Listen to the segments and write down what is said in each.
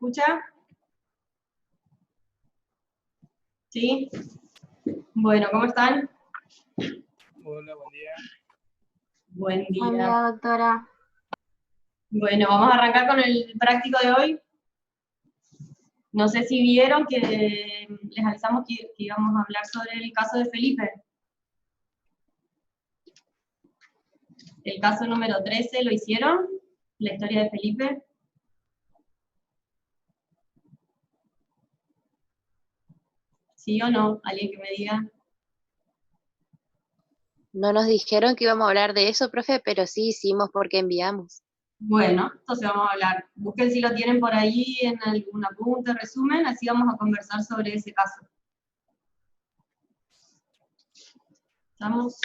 escucha? ¿Sí? Bueno, ¿cómo están? Hola, buen día. Buen día. Buen día, doctora. Bueno, vamos a arrancar con el práctico de hoy. No sé si vieron que les avisamos que íbamos a hablar sobre el caso de Felipe. El caso número 13, ¿lo hicieron? La historia de Felipe. ¿Sí o no? ¿Alguien que me diga? No nos dijeron que íbamos a hablar de eso, profe, pero sí hicimos porque enviamos. Bueno, entonces vamos a hablar. Busquen si lo tienen por ahí en algún apunte, resumen, así vamos a conversar sobre ese caso. ¿Estamos?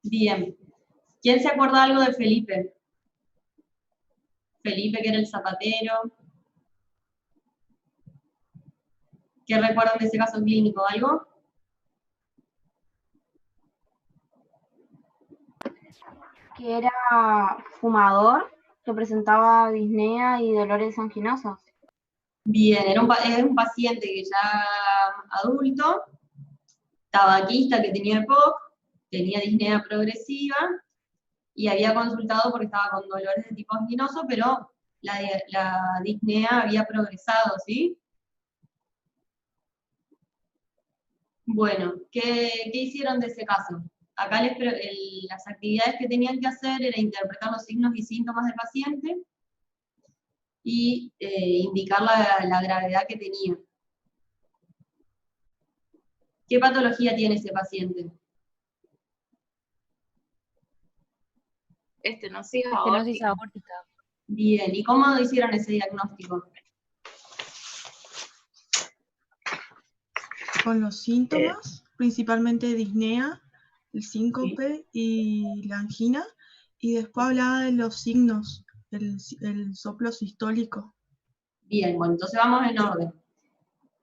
Bien. ¿Quién se acuerda algo de Felipe? Felipe, que era el zapatero. ¿Qué recuerdan de ese caso clínico? ¿Algo? Que era fumador, que presentaba disnea y dolores anginosos. Bien, es un paciente que ya adulto, tabaquista que tenía EPOC, tenía disnea progresiva y había consultado porque estaba con dolores de tipo anginoso, pero la disnea había progresado, ¿sí? Bueno, ¿qué hicieron de ese caso? Acá las actividades que tenían que hacer era interpretar los signos y síntomas del paciente y indicar la gravedad que tenía. ¿Qué patología tiene ese paciente? Estenosis aórtica. Bien, ¿y cómo hicieron ese diagnóstico? Con los síntomas, principalmente disnea, el síncope y la angina, y después hablaba de los signos, el soplo sistólico. Bien, bueno, entonces vamos en orden.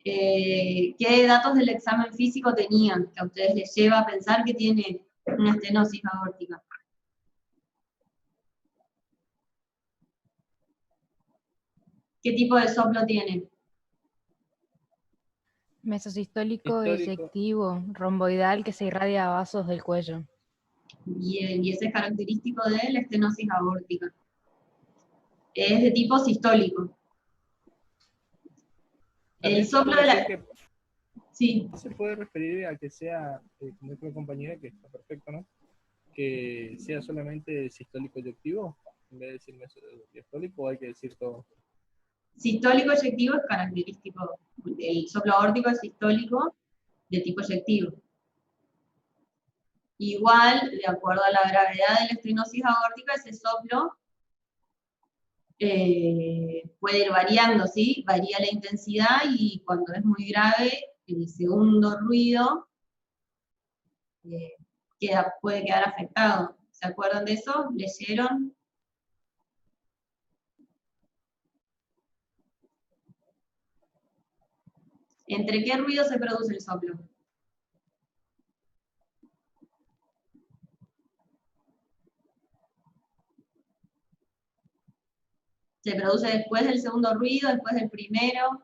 ¿Qué datos del examen físico tenían que a ustedes les lleva a pensar que tiene una estenosis aórtica? ¿Qué tipo de soplo tiene? Mesosistólico, eyectivo, romboidal que se irradia a vasos del cuello. Bien, y ese es característico de la estenosis aórtica. Es de tipo sistólico. El soplo de la... Sí. Se puede referir a que sea, como dijo la compañera, que está perfecto, ¿no? Que sea solamente sistólico eyectivo, en vez de decir mesodiastólico, o hay que decir todo. Sistólico eyectivo es característico. El soplo aórtico es sistólico de tipo eyectivo. Igual, de acuerdo a la gravedad de la estenosis aórtica, ese soplo puede ir variando, ¿sí? Varía la intensidad y cuando es muy grave, el segundo ruido puede quedar afectado. ¿Se acuerdan de eso? ¿Leyeron? ¿Entre qué ruido se produce el soplo? ¿Se produce después del segundo ruido, después del primero?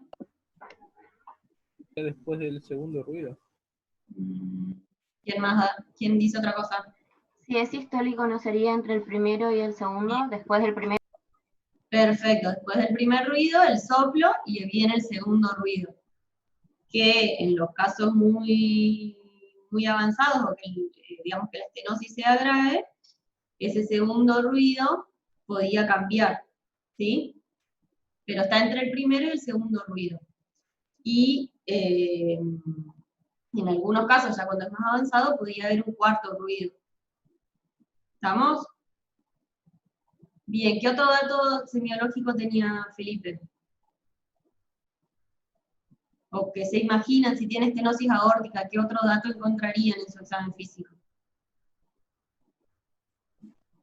Después del segundo ruido. ¿Quién dice otra cosa? Si es sistólico, ¿no sería entre el primero y el segundo? Después del primero. Perfecto, después del primer ruido, el soplo, y viene el segundo ruido. Que en los casos muy avanzados, o que digamos que la estenosis sea grave, ese segundo ruido podía cambiar, ¿sí? Pero está entre el primero y el segundo ruido. Y en algunos casos, ya cuando es más avanzado, podía haber un cuarto ruido. ¿Estamos? Bien, ¿qué otro dato semiológico tenía Felipe? O que se imaginan si tiene estenosis aórtica, ¿qué otro dato encontrarían en su examen físico?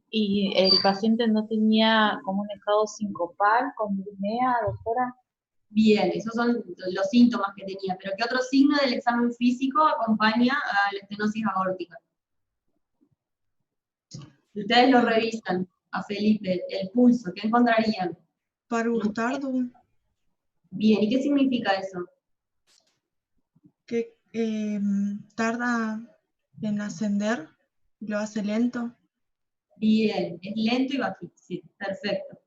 ¿Y el paciente no tenía como un estado sincopal con disnea, doctora? Bien, esos son los síntomas que tenía, pero ¿qué otro signo del examen físico acompaña a la estenosis aórtica? Ustedes lo revisan. a Felipe el pulso, ¿qué encontrarían? Parvus tardum, Bien, ¿y qué significa eso? que tarda en ascender, lo hace lento. Bien, es lento y bajito, sí, perfecto.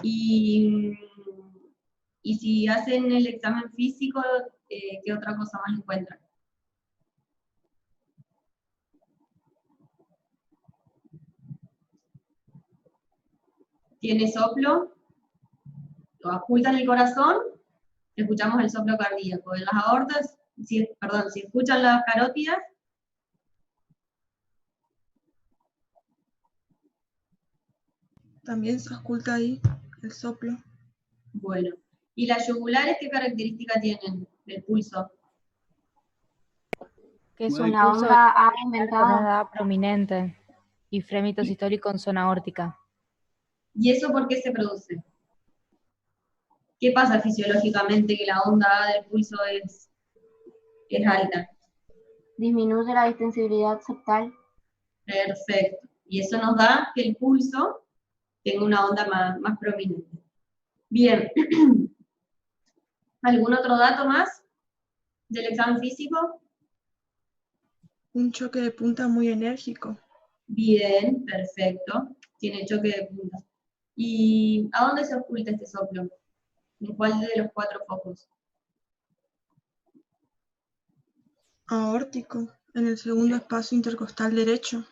Y si hacen el examen físico, ¿qué otra cosa más encuentran? ¿Tiene soplo? Lo ocultan el corazón, escuchamos el soplo cardíaco. En las aortas, si escuchan las carótidas, También se oculta ahí el soplo. bueno. ¿Y las yugulares qué característica tienen del pulso? Que es Bueno, una onda A Con aumentada. onda prominente y frémito sistólico en zona aórtica. ¿Y eso por qué se produce? ¿Qué pasa fisiológicamente que la onda A del pulso es alta? Disminuye la distensibilidad septal. Perfecto. Y eso nos da que el pulso tenga una onda más prominente. Bien. ¿Algún otro dato más del examen físico? Un choque de punta muy enérgico. Bien, perfecto. Tiene choque de puntas. ¿Y a dónde se oculta este soplo? ¿En cuál de los 4 focos? Aórtico, en el segundo espacio intercostal derecho.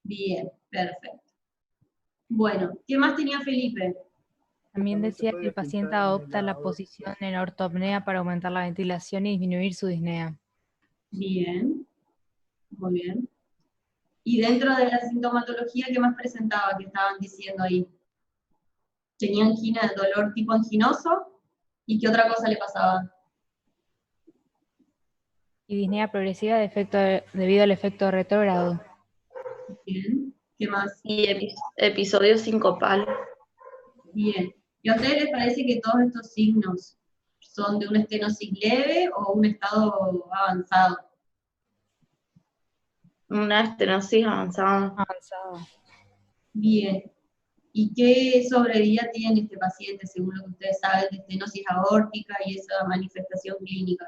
Bien, perfecto. Bueno, ¿qué más tenía Felipe? También También se decía que puede el paciente ocultar en adopta la la aorta. posición en la ortopnea para aumentar la ventilación y disminuir su disnea. Bien, muy bien. Y dentro de la sintomatología, ¿qué más presentaba que estaban diciendo ahí? Tenía angina, dolor tipo anginoso, ¿y qué otra cosa le pasaba? Y disnea progresiva debido al efecto retrógrado. Bien, ¿qué más? Y episodio sincopal. Bien. ¿Y a ustedes les parece que todos estos signos son de una estenosis leve o un estado avanzado? Una estenosis avanzada. Avanzado. Bien. ¿Y qué sobrevida tiene este paciente, según lo que ustedes saben, de estenosis aórtica y esa manifestación clínica?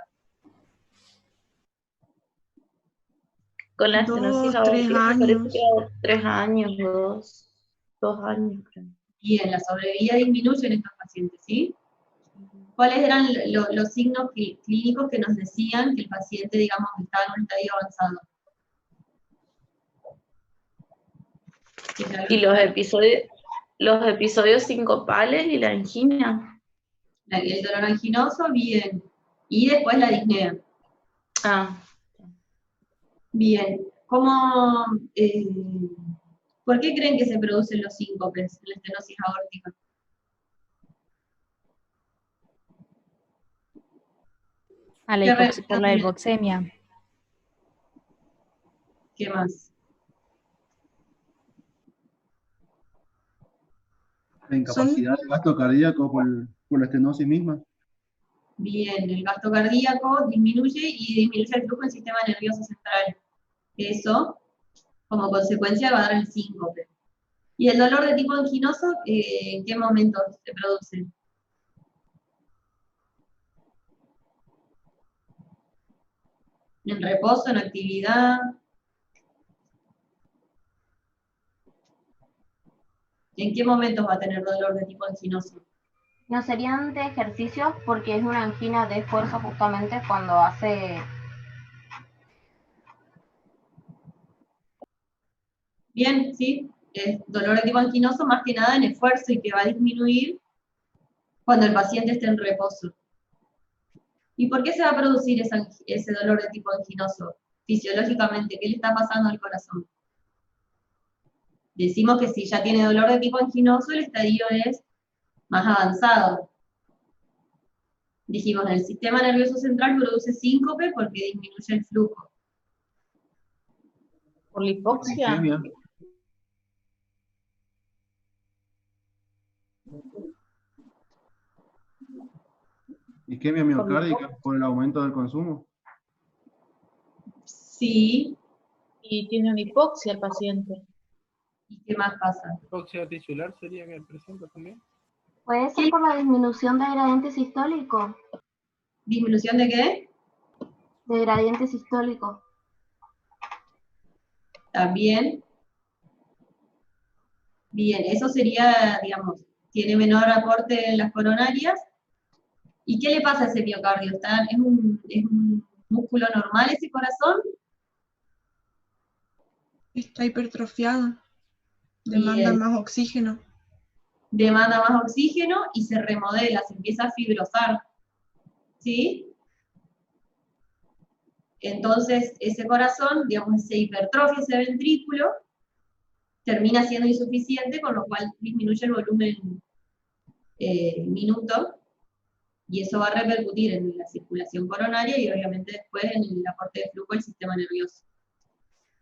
Con la 2, estenosis 3 aórtica me parece años. que 3 años o 2 años, creo. Bien, la sobrevida disminuye en estos pacientes, ¿sí? ¿Cuáles eran los signos clínicos que nos decían que el paciente, digamos, estaba en un estadio avanzado? Y los episodios sincopales y la angina. El dolor anginoso, bien. Y después la disnea. Ah, Bien. ¿Por qué creen que se producen los síncopes en la estenosis aórtica? Por la hipoxemia. ¿Qué más? la incapacidad del gasto cardíaco por la estenosis misma. Bien, el gasto cardíaco disminuye y disminuye el flujo del sistema nervioso central. Eso, como consecuencia, va a dar el síncope. ¿Y el dolor de tipo anginoso, en qué momento se produce? ¿En reposo, en actividad? ¿En qué momentos va a tener dolor de tipo anginoso? No serían de ejercicios porque es una angina de esfuerzo justamente cuando hace. Bien, sí, es dolor de tipo anginoso más que nada en esfuerzo y que va a disminuir cuando el paciente esté en reposo. ¿Y por qué se va a producir ese dolor de tipo anginoso? Fisiológicamente, ¿qué le está pasando al corazón? Decimos que si ya tiene dolor de tipo anginoso, el estadio es más avanzado. Dijimos, el sistema nervioso central produce síncope porque disminuye el flujo. por la hipoxia. Isquemia. Isquemia miocárdica por el aumento del consumo. Sí, Y tiene una hipoxia el paciente. ¿Y qué más pasa? Hipoxia tisular sería que presenta también. ¿Puede ser por la disminución de gradiente sistólico? ¿Disminución de qué? De gradiente sistólico. También. Bien, eso sería, digamos, tiene menor aporte en las coronarias. ¿Y qué le pasa a ese miocardio? ¿Es un músculo normal ese corazón? Está hipertrofiado. Demanda Bien. más oxígeno. Demanda más oxígeno y se remodela, se empieza a fibrosar. ¿Sí? Entonces, ese corazón, digamos, se hipertrofia ese ventrículo, termina siendo insuficiente, con lo cual disminuye el volumen minuto, y eso va a repercutir en la circulación coronaria y obviamente después en el aporte de flujo del sistema nervioso.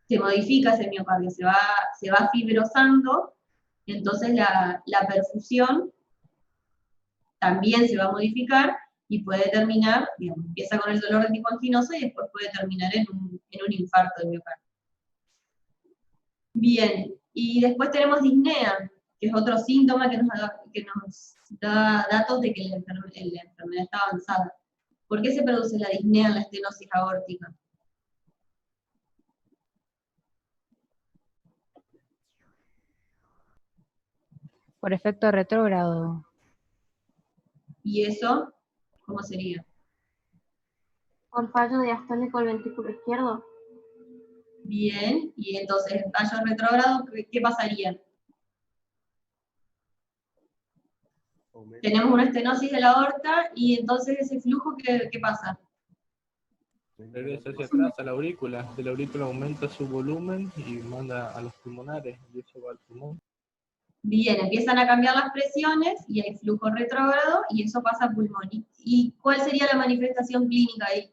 Se modifica ese miocardio, se va fibrosando, entonces la perfusión también se va a modificar y puede terminar, digamos, empieza con el dolor de tipo anginoso y después puede terminar en un infarto de miocardio. Bien, y después tenemos disnea, que es otro síntoma que nos da datos de que la enfermedad está avanzada. ¿Por qué se produce la disnea en la estenosis aórtica? Por efecto retrógrado. ¿Y eso cómo sería? ¿Por fallo diastólico del ventrículo izquierdo? Bien, y entonces en fallo retrógrado, ¿qué pasaría? Tenemos una estenosis de la aorta y entonces ese flujo, ¿qué pasa? Regresa hacia atrás a la aurícula. De la aurícula aumenta su volumen y manda a los pulmonares, y eso va al pulmón. Bien, empiezan a cambiar las presiones y hay flujo retrógrado y eso pasa a pulmón. ¿Y cuál sería la manifestación clínica ahí?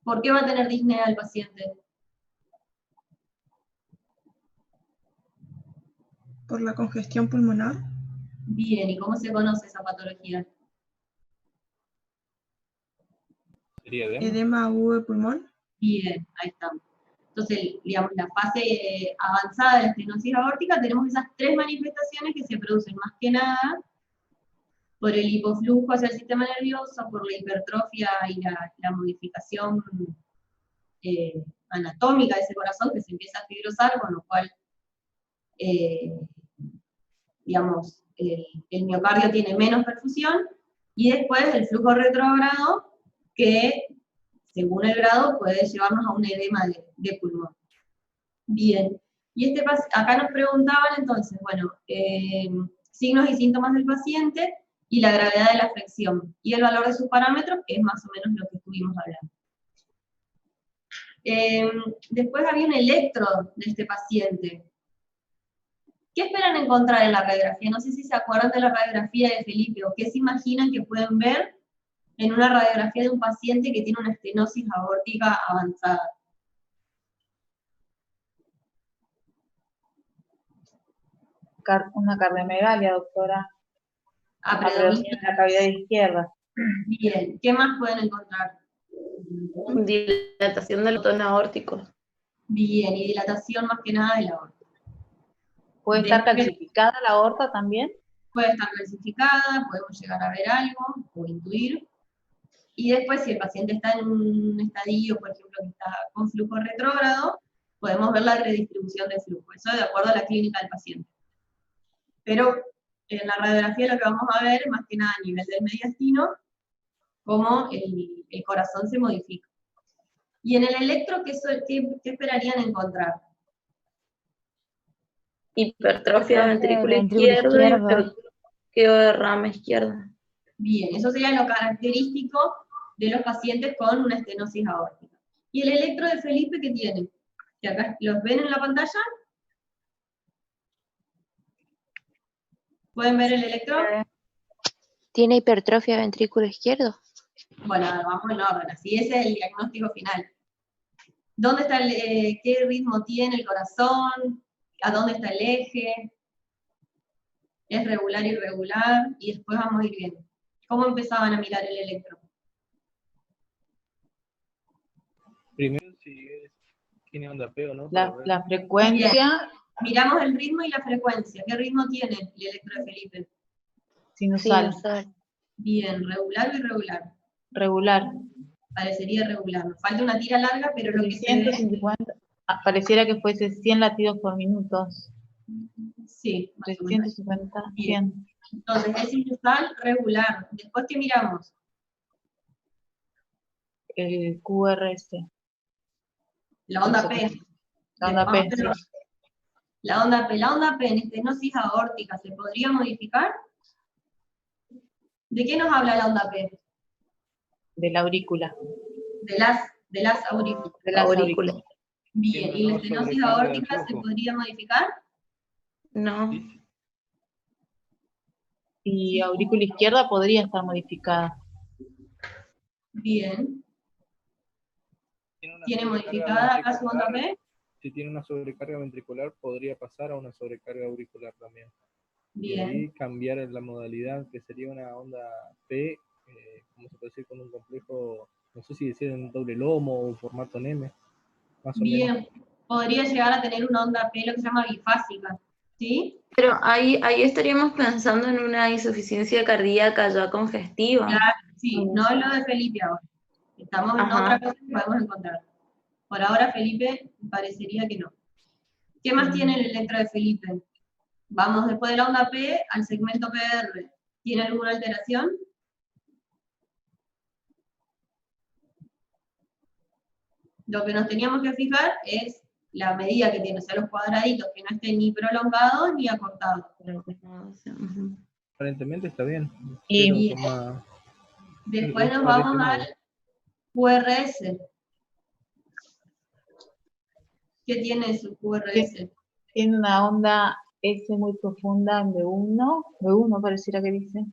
¿Por qué va a tener disnea el paciente? Por la congestión pulmonar. Bien, ¿y cómo se conoce esa patología? ¿Sería edema? Edema agudo de pulmón. Bien, ahí estamos. Entonces, digamos, la fase avanzada de la estenosis aórtica, tenemos esas tres manifestaciones que se producen más que nada por el hipoflujo hacia el sistema nervioso, por la hipertrofia y la modificación anatómica de ese corazón que se empieza a fibrosar, con lo cual, digamos, el miocardio tiene menos perfusión, y después el flujo retrógrado, que según el grado puede llevarnos a un edema de pulmón. Bien, y acá nos preguntaban entonces, bueno, signos y síntomas del paciente y la gravedad de la afección, y el valor de sus parámetros, que es más o menos lo que estuvimos hablando. Después había un electro de este paciente. ¿Qué esperan encontrar en la radiografía? No sé si se acuerdan de la radiografía de Felipe, o qué se imaginan que pueden ver en una radiografía de un paciente que tiene una estenosis aórtica avanzada. Una cardiomegalia, doctora. Predomina en la cavidad izquierda. Bien, ¿qué más pueden encontrar? Dilatación del botón aórtico. Bien, y dilatación más que nada de la aorta. ¿Puede estar calcificada la aorta también? Puede estar calcificada, podemos llegar a ver algo o intuir. Y después, si el paciente está en un estadio, por ejemplo, que está con flujo retrógrado, podemos ver la redistribución de flujo. Eso de acuerdo a la clínica del paciente. Pero en la radiografía lo que vamos a ver, más que nada a nivel del mediastino, cómo el corazón se modifica. Y en el electro, ¿qué esperarían encontrar? Hipertrofia ventrículo izquierdo y bloqueo de rama izquierda. Bien, eso sería lo característico de los pacientes con una estenosis aórtica. ¿Y el electro de Felipe qué tiene? Que acá los ven en la pantalla. ¿Pueden ver el electro? ¿Tiene hipertrofia ventrículo izquierdo? Bueno, vamos en orden, así ese es el diagnóstico final. ¿Dónde está qué ritmo tiene el corazón? ¿A dónde está el eje? ¿Es regular, irregular? Y después vamos a ir viendo. ¿Cómo empezaban a mirar el electro? Primero, si es tiene onda P o no. La frecuencia Miramos el ritmo y la frecuencia. ¿Qué ritmo tiene el electro de Felipe? sinusal, Bien, regular o irregular. regular. Parecería regular. Nos falta una tira larga, pero lo que se ve... 350, pareciera que fuese 100 latidos por minuto. Sí, más o menos. 350, Bien. 100. Entonces, es sinusal regular. Después, ¿qué miramos? El QRS. La onda P. La onda P, Después, sí. La onda P. La onda P en estenosis aórtica, ¿se podría modificar? ¿De qué nos habla la onda P? De la aurícula. De las aurículas. De las Aurícula. aurículas. Bien, ¿y la No estenosis sobrecarga del aórtica se flujo. podría modificar? No. Y aurícula izquierda podría estar modificada. Bien. Tiene una ¿Tiene sobrecarga modificada acá su onda ventricular. P? Si tiene una sobrecarga ventricular, podría pasar a una sobrecarga auricular también. Y Bien. ahí cambiar la modalidad, que sería una onda P, como se puede decir, con un complejo, no sé si decir en doble lomo o formato NEME, más o menos. Bien. Podría llegar a tener una onda P, lo que se llama bifásica. ¿Sí? Pero ahí estaríamos pensando en una insuficiencia cardíaca ya congestiva. Claro, sí. No es lo de Felipe ahora. Estamos en Ajá. otra cosa que podemos encontrar. Por ahora, Felipe, parecería que no. ¿Qué más tiene el electro de Felipe? Vamos después de la onda P al segmento PR. ¿Tiene alguna alteración? Lo que nos teníamos que fijar es la medida que tiene, o sea, los cuadraditos, que no estén ni prolongados ni acortados. Ujú. Aparentemente está bien. Y- pero toma- Después es nos vamos parece al QRS. ¿Qué tiene su QRS? Tiene una onda S muy profunda en B1 pareciera que dice.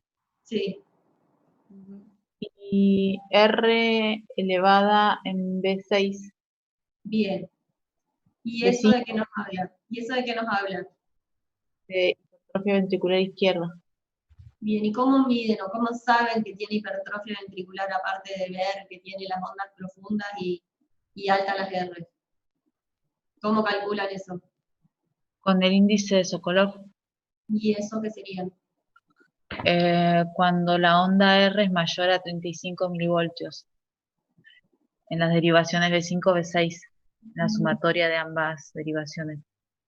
Sí, Y R elevada en B6. bien. ¿Y De eso de qué nos habla? ¿Y eso de qué nos habla? De hipertrofia ventricular izquierda. Bien, ¿y cómo miden o cómo saben que tiene hipertrofia ventricular aparte de ver que tiene las ondas profundas y altas las R? ¿Cómo calculan eso? Con el índice de Sokolov. ¿Y eso qué sería? Cuando la onda R es mayor a 35 milivoltios. En las derivaciones B5, B6. La sumatoria de ambas derivaciones.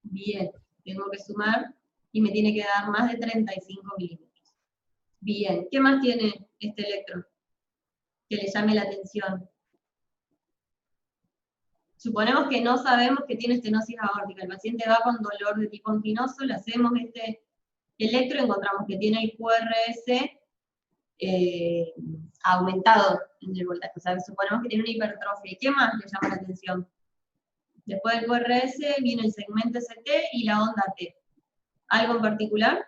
Bien, tengo que sumar y me tiene que dar más de 35 milímetros. Bien, ¿qué más tiene este electro que le llame la atención? Suponemos que no sabemos que tiene estenosis aórtica. El paciente va con dolor de tipo anginoso, le hacemos este electro, encontramos que tiene el QRS aumentado en el voltaje. O sea, suponemos que tiene una hipertrofia. ¿Y qué más le llama la atención? Después del QRS viene el segmento ST y la onda T. ¿Algo en particular?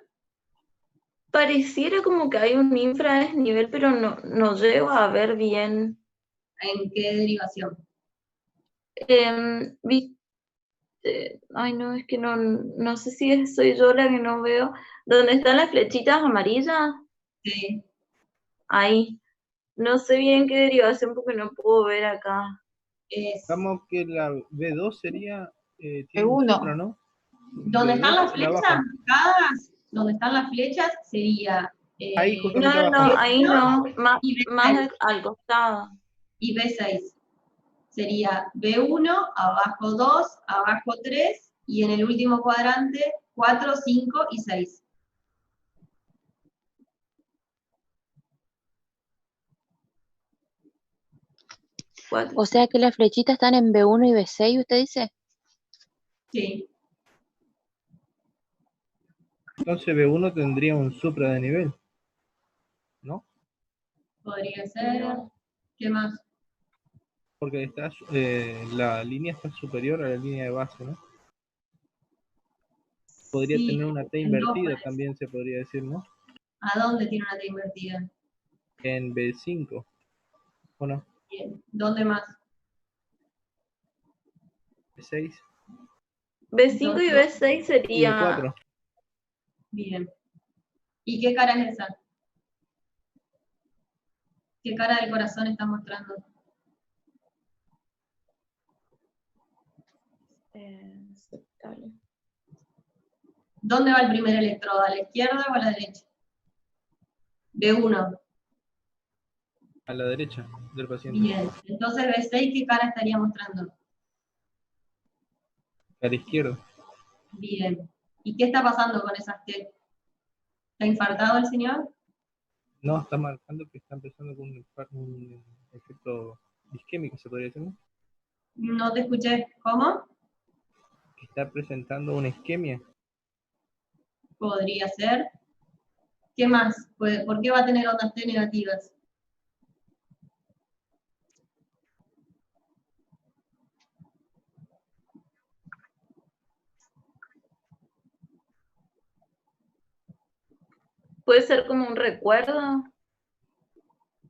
Pareciera como que hay un infradesnivel, pero no llego a ver bien. ¿En qué derivación? Ay, no, es que no sé si soy yo la que no veo. ¿Dónde están las flechitas amarillas? Sí. Ahí. No sé bien qué derivación porque no puedo ver acá. Digamos que la B2 sería tiene B1. un supra, ¿no? ¿Dónde están B2 las la flechas baja. marcadas? Donde están las flechas sería Ahí justamente No, abajo. ahí no. y B6. Más al costado. Y B6. Sería B1, abajo 2, abajo 3, y en el último cuadrante 4, 5 y 6. O sea que las flechitas están en B1 y B6, ¿usted dice? Sí. Entonces B1 tendría un supra de nivel, ¿no? Podría ser. ¿Qué más? Porque está, la línea está superior a la línea de base, ¿no? Podría Sí, tener una T en dos invertida parece. también, se podría decir, ¿no? ¿A dónde tiene una T invertida? En B5, ¿o no? Bien. ¿Dónde más? B6 B5 y B6 y sería. B4. Bien. ¿Y qué cara es esa? ¿Qué cara del corazón está mostrando? Aceptable. ¿Dónde va el primer electrodo? ¿A la izquierda o a la derecha? B1. A la derecha del paciente. Bien. Entonces B6, ¿qué cara estaría mostrando? A la izquierda. Bien. ¿Y qué está pasando con esas T? ¿Está infartado el señor? No, está marcando que está empezando con un efecto isquémico, se podría decir, ¿no? No te escuché. ¿Cómo? Que está presentando una isquemia. Podría ser. ¿Qué más? ¿Por qué va a tener ondas T negativas? ¿Puede ser como un recuerdo?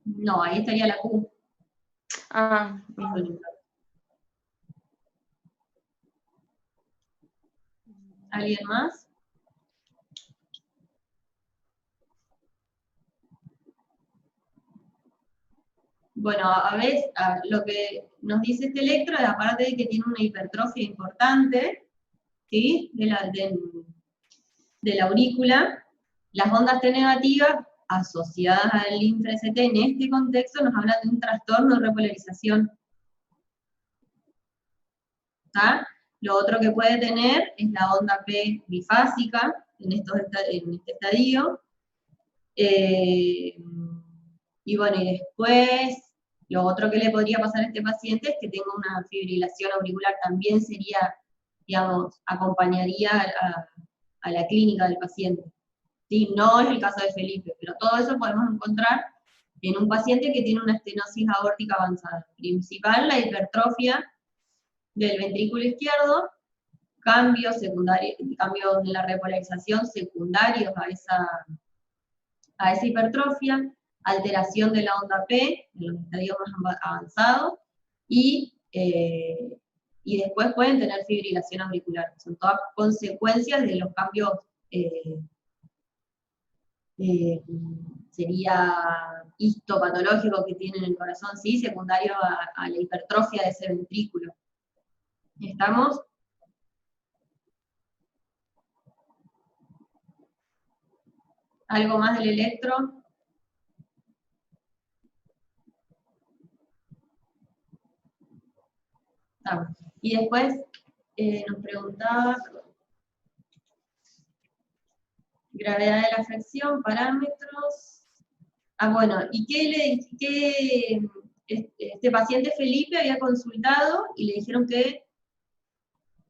No, ahí estaría la Q. Ah, ¿Alguien más? Bueno, a ver, lo que nos dice este electro, aparte de que tiene una hipertrofia importante, ¿sí? de la aurícula, las ondas T negativas asociadas al INFRA-ST en este contexto nos hablan de un trastorno de repolarización. ¿Tá? Lo otro que puede tener es la onda P bifásica en este estadio. Y bueno, y después, lo otro que le podría pasar a este paciente es que tenga una fibrilación auricular, también sería, digamos, acompañaría a la clínica del paciente. ¿Sí? No es el caso de Felipe, pero todo eso podemos encontrar en un paciente que tiene una estenosis aórtica avanzada. Principal, la hipertrofia del ventrículo izquierdo, cambios de la repolarización secundarios a esa hipertrofia, alteración de la onda P en los estadios más avanzados, y después pueden tener fibrilación auricular. Son todas consecuencias de los cambios, sería histopatológico que tiene en el corazón, ¿sí? Secundario a la hipertrofia de ese ventrículo. ¿Estamos? ¿Algo más del electro? Estamos. Y después nos preguntaba gravedad de la afección, parámetros. Bueno, ¿y este paciente Felipe había consultado y le dijeron que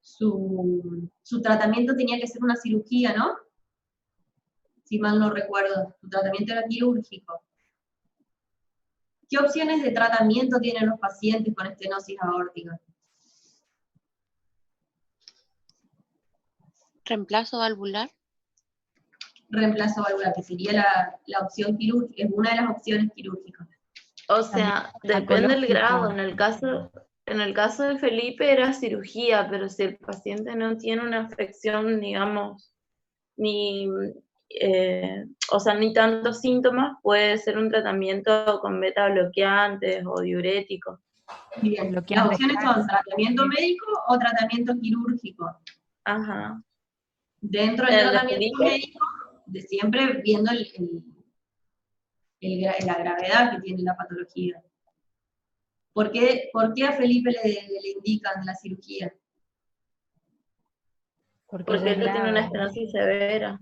su tratamiento tenía que ser una cirugía, ¿no? Si mal no recuerdo, su tratamiento era quirúrgico. ¿Qué opciones de tratamiento tienen los pacientes con estenosis aórtica? ¿Reemplazo valvular? Reemplazo valvular, que sería la opción quirúrgica, es una de las opciones quirúrgicas. o sea, depende del grado. En el caso de Felipe era cirugía, pero si el paciente no tiene una afección, digamos, ni tantos síntomas, puede ser un tratamiento con beta bloqueantes o diuréticos. Bien, las opciones son tratamiento médico o tratamiento quirúrgico. Ajá. Dentro del tratamiento médico, de siempre viendo la gravedad que tiene la patología. ¿Por qué a Felipe le indican la cirugía? Porque él tiene una estenosis severa.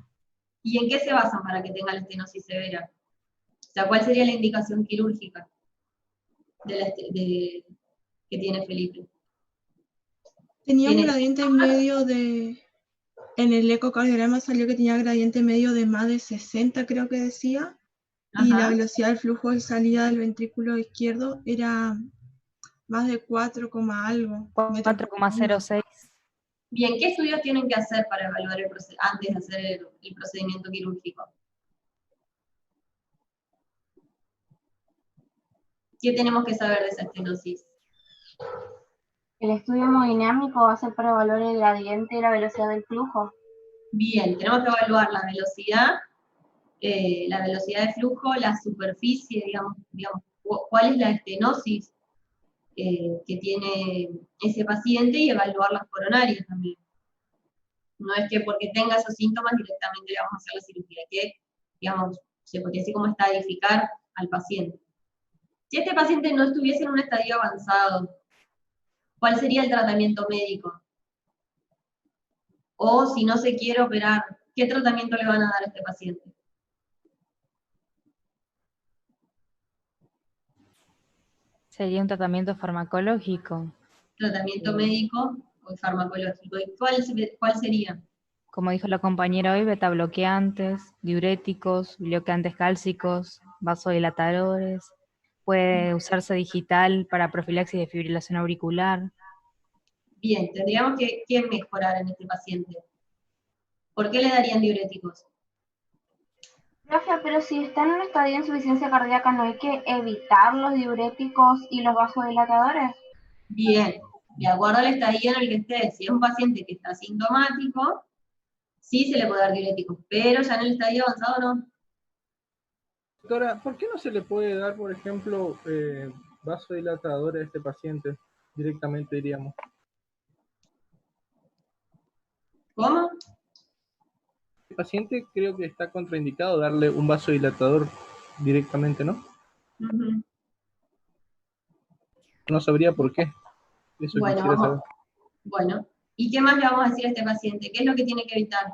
¿Y en qué se basan para que tenga la estenosis severa? O sea, ¿cuál sería la indicación quirúrgica que tiene Felipe? Tenía un gradiente medio de... En el ecocardiograma salió que tenía gradiente medio de más de 60, creo que decía. Ajá. Y la velocidad del flujo de salida del ventrículo izquierdo era más de 4, algo. 4,06. Bien, ¿qué estudios tienen que hacer para evaluar antes de hacer el procedimiento quirúrgico? ¿Qué tenemos que saber de esa estenosis? El estudio hemodinámico va a ser para evaluar el gradiente y la velocidad del flujo. Bien, tenemos que evaluar la velocidad de flujo, la superficie, digamos, cuál es la estenosis que tiene ese paciente y evaluar las coronarias también. No es que porque tenga esos síntomas directamente le vamos a hacer la cirugía, que, digamos, se podría así como estadificar al paciente. Si este paciente no estuviese en un estadio avanzado, ¿cuál sería el tratamiento médico? O si no se quiere operar, ¿qué tratamiento le van a dar a este paciente? Sería un tratamiento farmacológico. Tratamiento médico o farmacológico. ¿Y cuál sería? Como dijo la compañera hoy, betabloqueantes, diuréticos, bloqueantes cálcicos, vasodilatadores. Puede usarse digital para profilaxis de fibrilación auricular. Bien, tendríamos que mejorar en este paciente. ¿Por qué le darían diuréticos? Profe, pero si está en un estadio de insuficiencia cardíaca, ¿no hay que evitar los diuréticos y los vasodilatadores? Bien, de acuerdo al estadio en el que esté, si es un paciente que está asintomático, sí se le puede dar diuréticos, pero ya en el estadio avanzado no. Doctora, ¿por qué no se le puede dar, por ejemplo, vasodilatadores a este paciente directamente, diríamos? ¿Cómo? El paciente creo que está contraindicado darle un vasodilatador directamente, ¿no? Uh-huh. No sabría por qué. Eso bueno, quisiera saber. Bueno, ¿y qué más le vamos a decir a este paciente? ¿Qué es lo que tiene que evitar?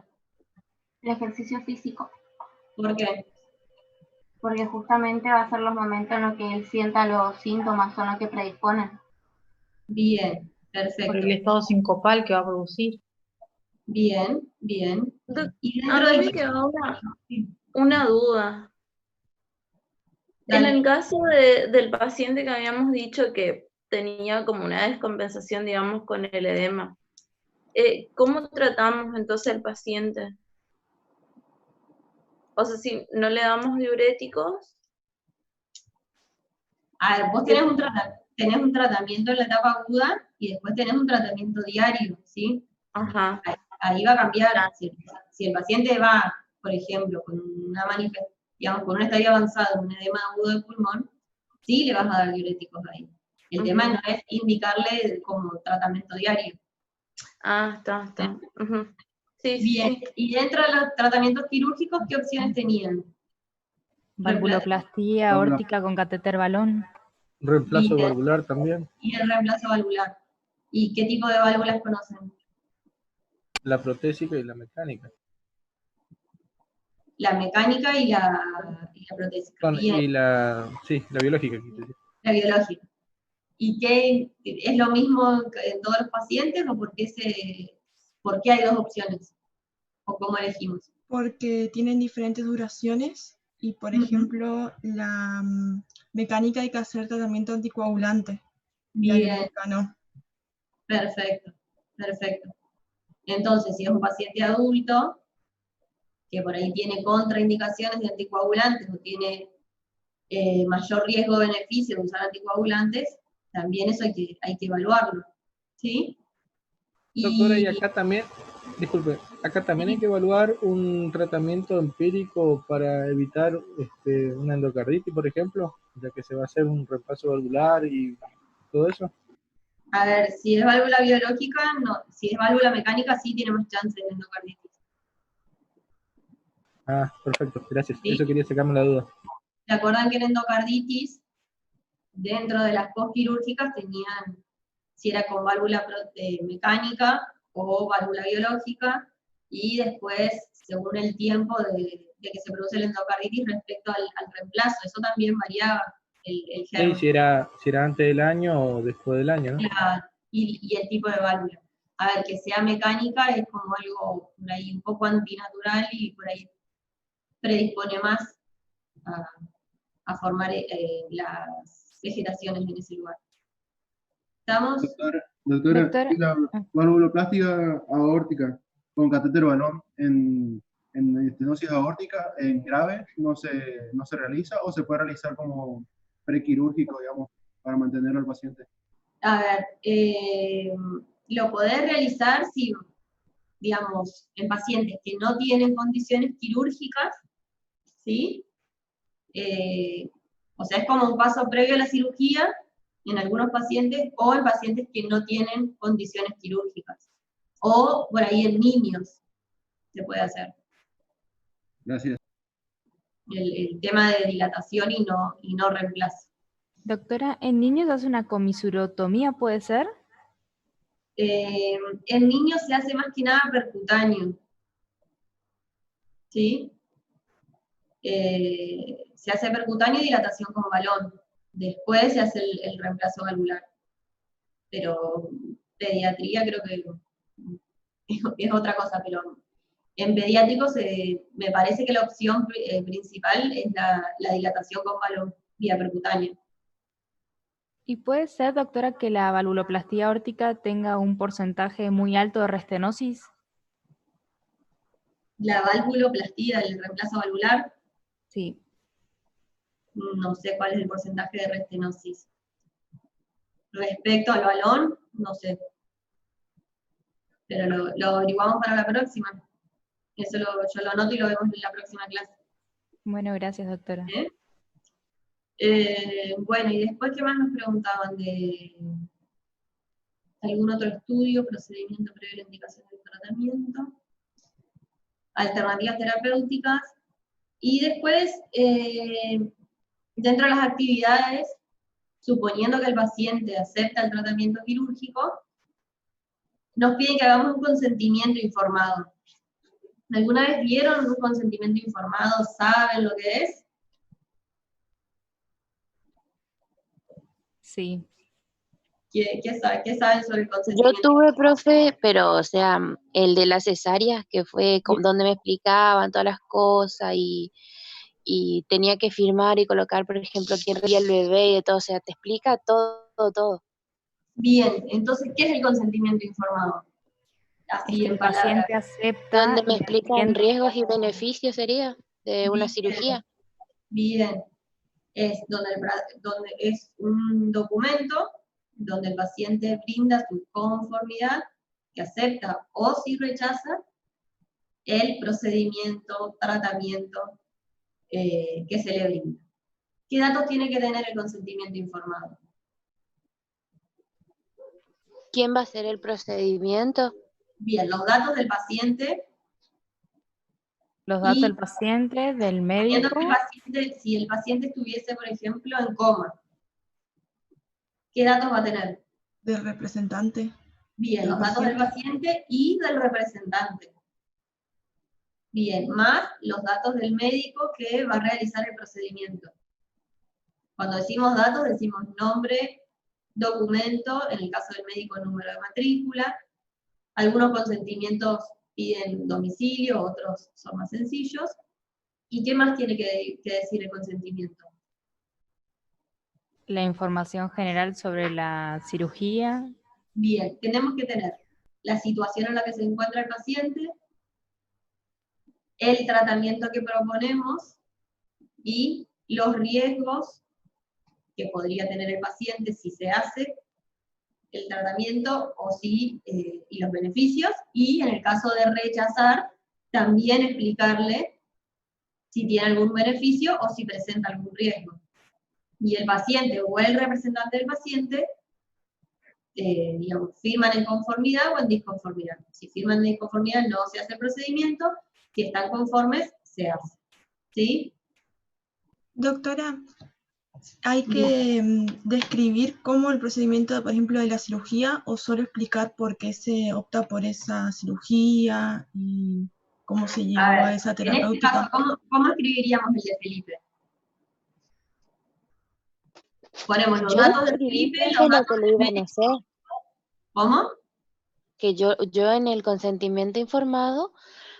El ejercicio físico. ¿Por qué? Porque justamente va a ser los momentos en los que él sienta los síntomas o los que predisponen. Bien, perfecto. Por el estado sincopal que va a producir. Bien, bien. Y A dentro mí me quedó una duda. Dale. En el caso del paciente que habíamos dicho que tenía como una descompensación, digamos, con el edema, ¿cómo tratamos entonces al paciente? O sea, si no le damos diuréticos. A ver, vos tenés un tratamiento en la etapa aguda y después tenés un tratamiento diario, ¿sí? Ajá. Ahí va a cambiar. Si el paciente va, por ejemplo, con una digamos, con un estadio avanzado, un edema agudo del pulmón, sí le vas a dar diuréticos ahí. El tema no es indicarle como tratamiento diario. Ah, está. Sí, bien, sí. y dentro de los tratamientos quirúrgicos, ¿qué opciones tenían? Valvuloplastía aórtica con catéter balón. Reemplazo valvular también. Y el reemplazo valvular. ¿Y qué tipo de válvulas conocen? La protésica y la mecánica. La mecánica y la protésica. Y la biológica. La biológica. ¿Y qué es lo mismo en todos los pacientes o por qué hay dos opciones? ¿O cómo elegimos? Porque tienen diferentes duraciones y, por ejemplo, la mecánica hay que hacer tratamiento anticoagulante. Bien. No. Perfecto, perfecto. Entonces, si es un paciente adulto, que por ahí tiene contraindicaciones de anticoagulantes o tiene mayor riesgo-beneficio de usar anticoagulantes, también eso hay que evaluarlo, ¿sí? Doctora, y acá también, disculpe, acá también hay que evaluar un tratamiento empírico para evitar una endocarditis, por ejemplo, ya que se va a hacer un reemplazo valvular y todo eso. A ver, si es válvula biológica, no. Si es válvula mecánica, sí tiene más chance de endocarditis. Ah, perfecto, gracias. ¿Sí? Eso quería sacarme la duda. ¿Se acuerdan que en endocarditis, dentro de las postquirúrgicas, tenían, si era con válvula mecánica o válvula biológica, y después, según el tiempo de que se produce el endocarditis respecto al reemplazo, eso también variaba el germen. Sí, si era antes del año o después del año, ¿no? Claro, y el tipo de válvula. A ver, que sea mecánica es como algo por ahí un poco antinatural y por ahí predispone más a formar las vegetaciones en ese lugar. ¿Estamos? Doctora, ¿y la valvuloplástica aórtica con catéter balón en estenosis aórtica en grave no se realiza o se puede realizar como prequirúrgico, digamos, para mantener al paciente? A ver, lo podés realizar si, digamos, en pacientes que no tienen condiciones quirúrgicas, ¿sí? O sea, es como un paso previo a la cirugía, en algunos pacientes, o en pacientes que no tienen condiciones quirúrgicas, o por ahí en niños se puede hacer. Gracias. El tema de dilatación y no reemplazo. Doctora, ¿en niños hace una comisurotomía, puede ser? En niños se hace más que nada percutáneo, ¿sí? Se hace percutáneo y dilatación con balón. Después se hace el reemplazo valvular. Pero pediatría creo que es otra cosa, pero en pediátricos me parece que la opción principal es la dilatación con balón vía percutánea. ¿Y puede ser, doctora, que la valvuloplastía aórtica tenga un porcentaje muy alto de restenosis? La valvuloplastía, el reemplazo valvular, Sí. no sé cuál es el porcentaje de restenosis. Respecto al balón, no sé. Pero lo averiguamos para la próxima. Eso yo lo anoto y lo vemos en la próxima clase. Bueno, gracias, doctora. Bueno, y después, ¿qué más nos preguntaban? De algún otro estudio, procedimiento previo a la indicación del tratamiento, alternativas terapéuticas, y después, dentro de las actividades, suponiendo que el paciente acepta el tratamiento quirúrgico, nos piden que hagamos un consentimiento informado. ¿Alguna vez vieron un consentimiento informado? ¿Saben lo que es? Sí. ¿Qué saben sobre el Yo consentimiento? tuve, profe, pero, o sea, el de la cesárea, que fue donde me explicaban todas las cosas y tenía que firmar y colocar, por ejemplo, quién recibía el bebé y de todo, o sea, te explica todo. Bien, entonces, ¿qué es el consentimiento informado? Así en El palabras. paciente acepta. Donde me y explican riesgos y beneficios sería de una cirugía. Bien, es donde es un documento donde el paciente brinda su conformidad, que acepta o si rechaza el procedimiento, tratamiento que se le brinda. ¿Qué datos tiene que tener el consentimiento informado? ¿Quién va a hacer el procedimiento? Bien, los datos del paciente. Los datos del paciente, del médico. Si el paciente estuviese, por ejemplo, en coma, ¿qué datos va a tener? Del representante. Bien, los datos del paciente y del representante. Bien, más los datos del médico que va a realizar el procedimiento. Cuando decimos datos, decimos nombre, documento, en el caso del médico, número de matrícula. Algunos consentimientos piden domicilio, otros son más sencillos. ¿Y qué más tiene que decir el consentimiento? La información general sobre la cirugía. Bien, tenemos que tener la situación en la que se encuentra el paciente, el tratamiento que proponemos y los riesgos que podría tener el paciente si se hace el tratamiento o si, y los beneficios, y en el caso de rechazar, también explicarle si tiene algún beneficio o si presenta algún riesgo. Y el paciente o el representante del paciente, digamos, firman en conformidad o en disconformidad. Si firman en disconformidad no se hace el procedimiento, si están conformes, se hace. ¿Sí? Doctora, ¿hay que describir cómo el procedimiento, por ejemplo, de la cirugía, o solo explicar por qué se opta por esa cirugía y cómo se llegó a esa terapéutica? En este caso, ¿cómo escribiríamos el de Felipe? Ponemos los datos de Felipe, los datos del médico. ¿Cómo? Que yo en el consentimiento informado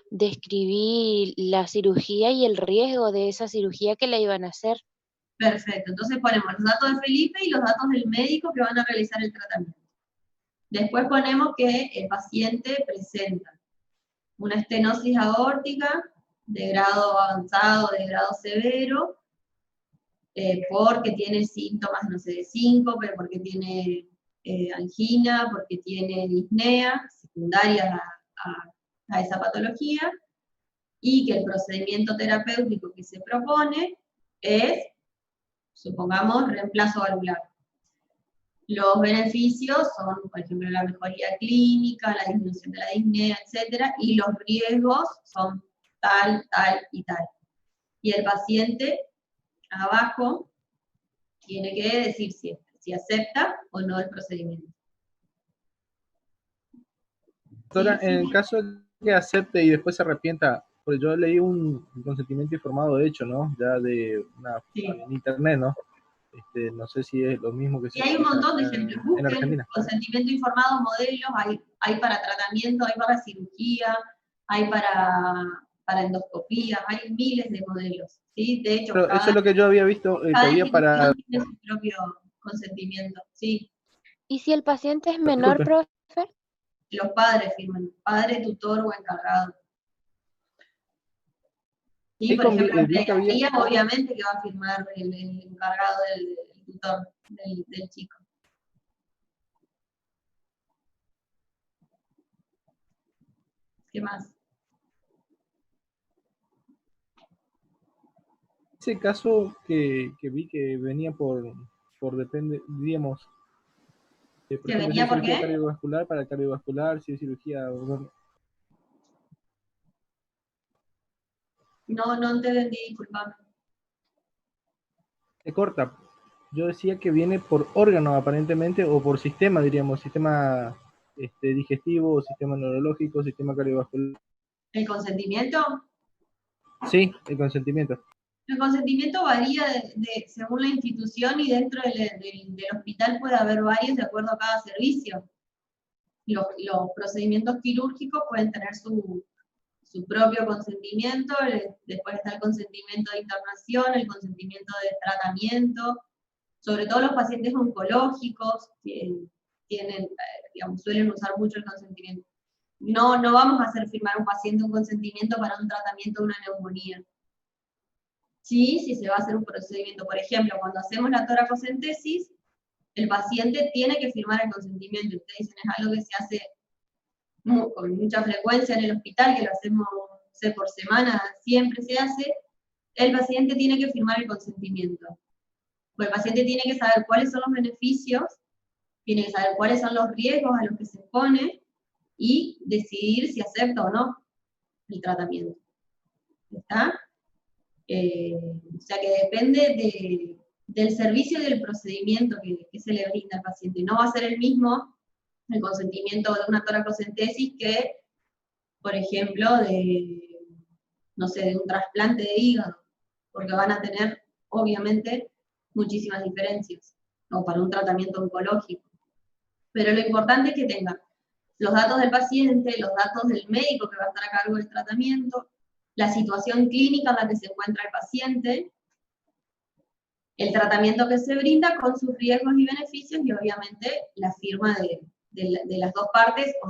describí la cirugía y el riesgo de esa cirugía que le iban a hacer. Perfecto, entonces ponemos los datos de Felipe y los datos del médico que van a realizar el tratamiento. Después ponemos que el paciente presenta una estenosis aórtica de grado avanzado, de grado severo, porque tiene síntomas, no sé, de síncope, porque tiene angina, porque tiene disnea, secundaria a esa patología, y que el procedimiento terapéutico que se propone es, supongamos, reemplazo valvular. Los beneficios son, por ejemplo, la mejoría clínica, la disminución de la disnea, etc. Y los riesgos son tal, tal y tal. Y el paciente, abajo, tiene que decir si acepta o no el procedimiento. Doctora, en el caso de que acepte y después se arrepienta, pues yo leí un consentimiento informado de hecho, ¿no? Ya de en internet, ¿no? No sé si es lo mismo que se Y hay un montón de ejemplos. en Busquen Argentina. consentimiento informado, modelos, hay para tratamiento, hay para cirugía, hay para endoscopía, hay miles de modelos. ¿Sí? De hecho, Pero eso es lo que yo había visto, que cada había para... institución tiene su propio consentimiento. ¿Sí? ¿Y si el paciente es menor, Disculpe. profe? Los padres firman, padre, tutor o encargado. Sí, por ejemplo, en pediatría obviamente que va a firmar el encargado del tutor, del chico. ¿Qué más? Ese caso que vi que venía por depende, digamos, por ¿Que ejemplo, si venía es por cirugía qué? cardiovascular, para cardiovascular, si es cirugía... No te entendí, disculpame. Se corta. Yo decía que viene por órgano aparentemente, o por sistema, diríamos, sistema digestivo, sistema neurológico, sistema cardiovascular. ¿El consentimiento? Sí, el consentimiento. El consentimiento varía según la institución y dentro del hospital puede haber varios de acuerdo a cada servicio. Los procedimientos quirúrgicos pueden tener su propio consentimiento, después está el consentimiento de internación, el consentimiento de tratamiento, sobre todo los pacientes oncológicos suelen usar mucho el consentimiento. No vamos a hacer firmar a un paciente un consentimiento para un tratamiento de una neumonía. Sí, si se va a hacer un procedimiento, por ejemplo, cuando hacemos la toracocentesis, el paciente tiene que firmar el consentimiento. Ustedes dicen, es algo que se hace con mucha frecuencia en el hospital, que lo hacemos, no sé, por semana, siempre se hace. El paciente tiene que firmar el consentimiento. Pues el paciente tiene que saber cuáles son los beneficios, tiene que saber cuáles son los riesgos a los que se expone y decidir si acepta o no el tratamiento. ¿Está? O sea que depende del servicio y del procedimiento que se le brinda al paciente. No va a ser el mismo el consentimiento de una toracocentesis que, por ejemplo, no sé, de un trasplante de hígado, porque van a tener, obviamente, muchísimas diferencias, o para un tratamiento oncológico. Pero lo importante es que tenga los datos del paciente, los datos del médico que va a estar a cargo del tratamiento, la situación clínica en la que se encuentra el paciente, el tratamiento que se brinda con sus riesgos y beneficios y obviamente la firma de las dos partes o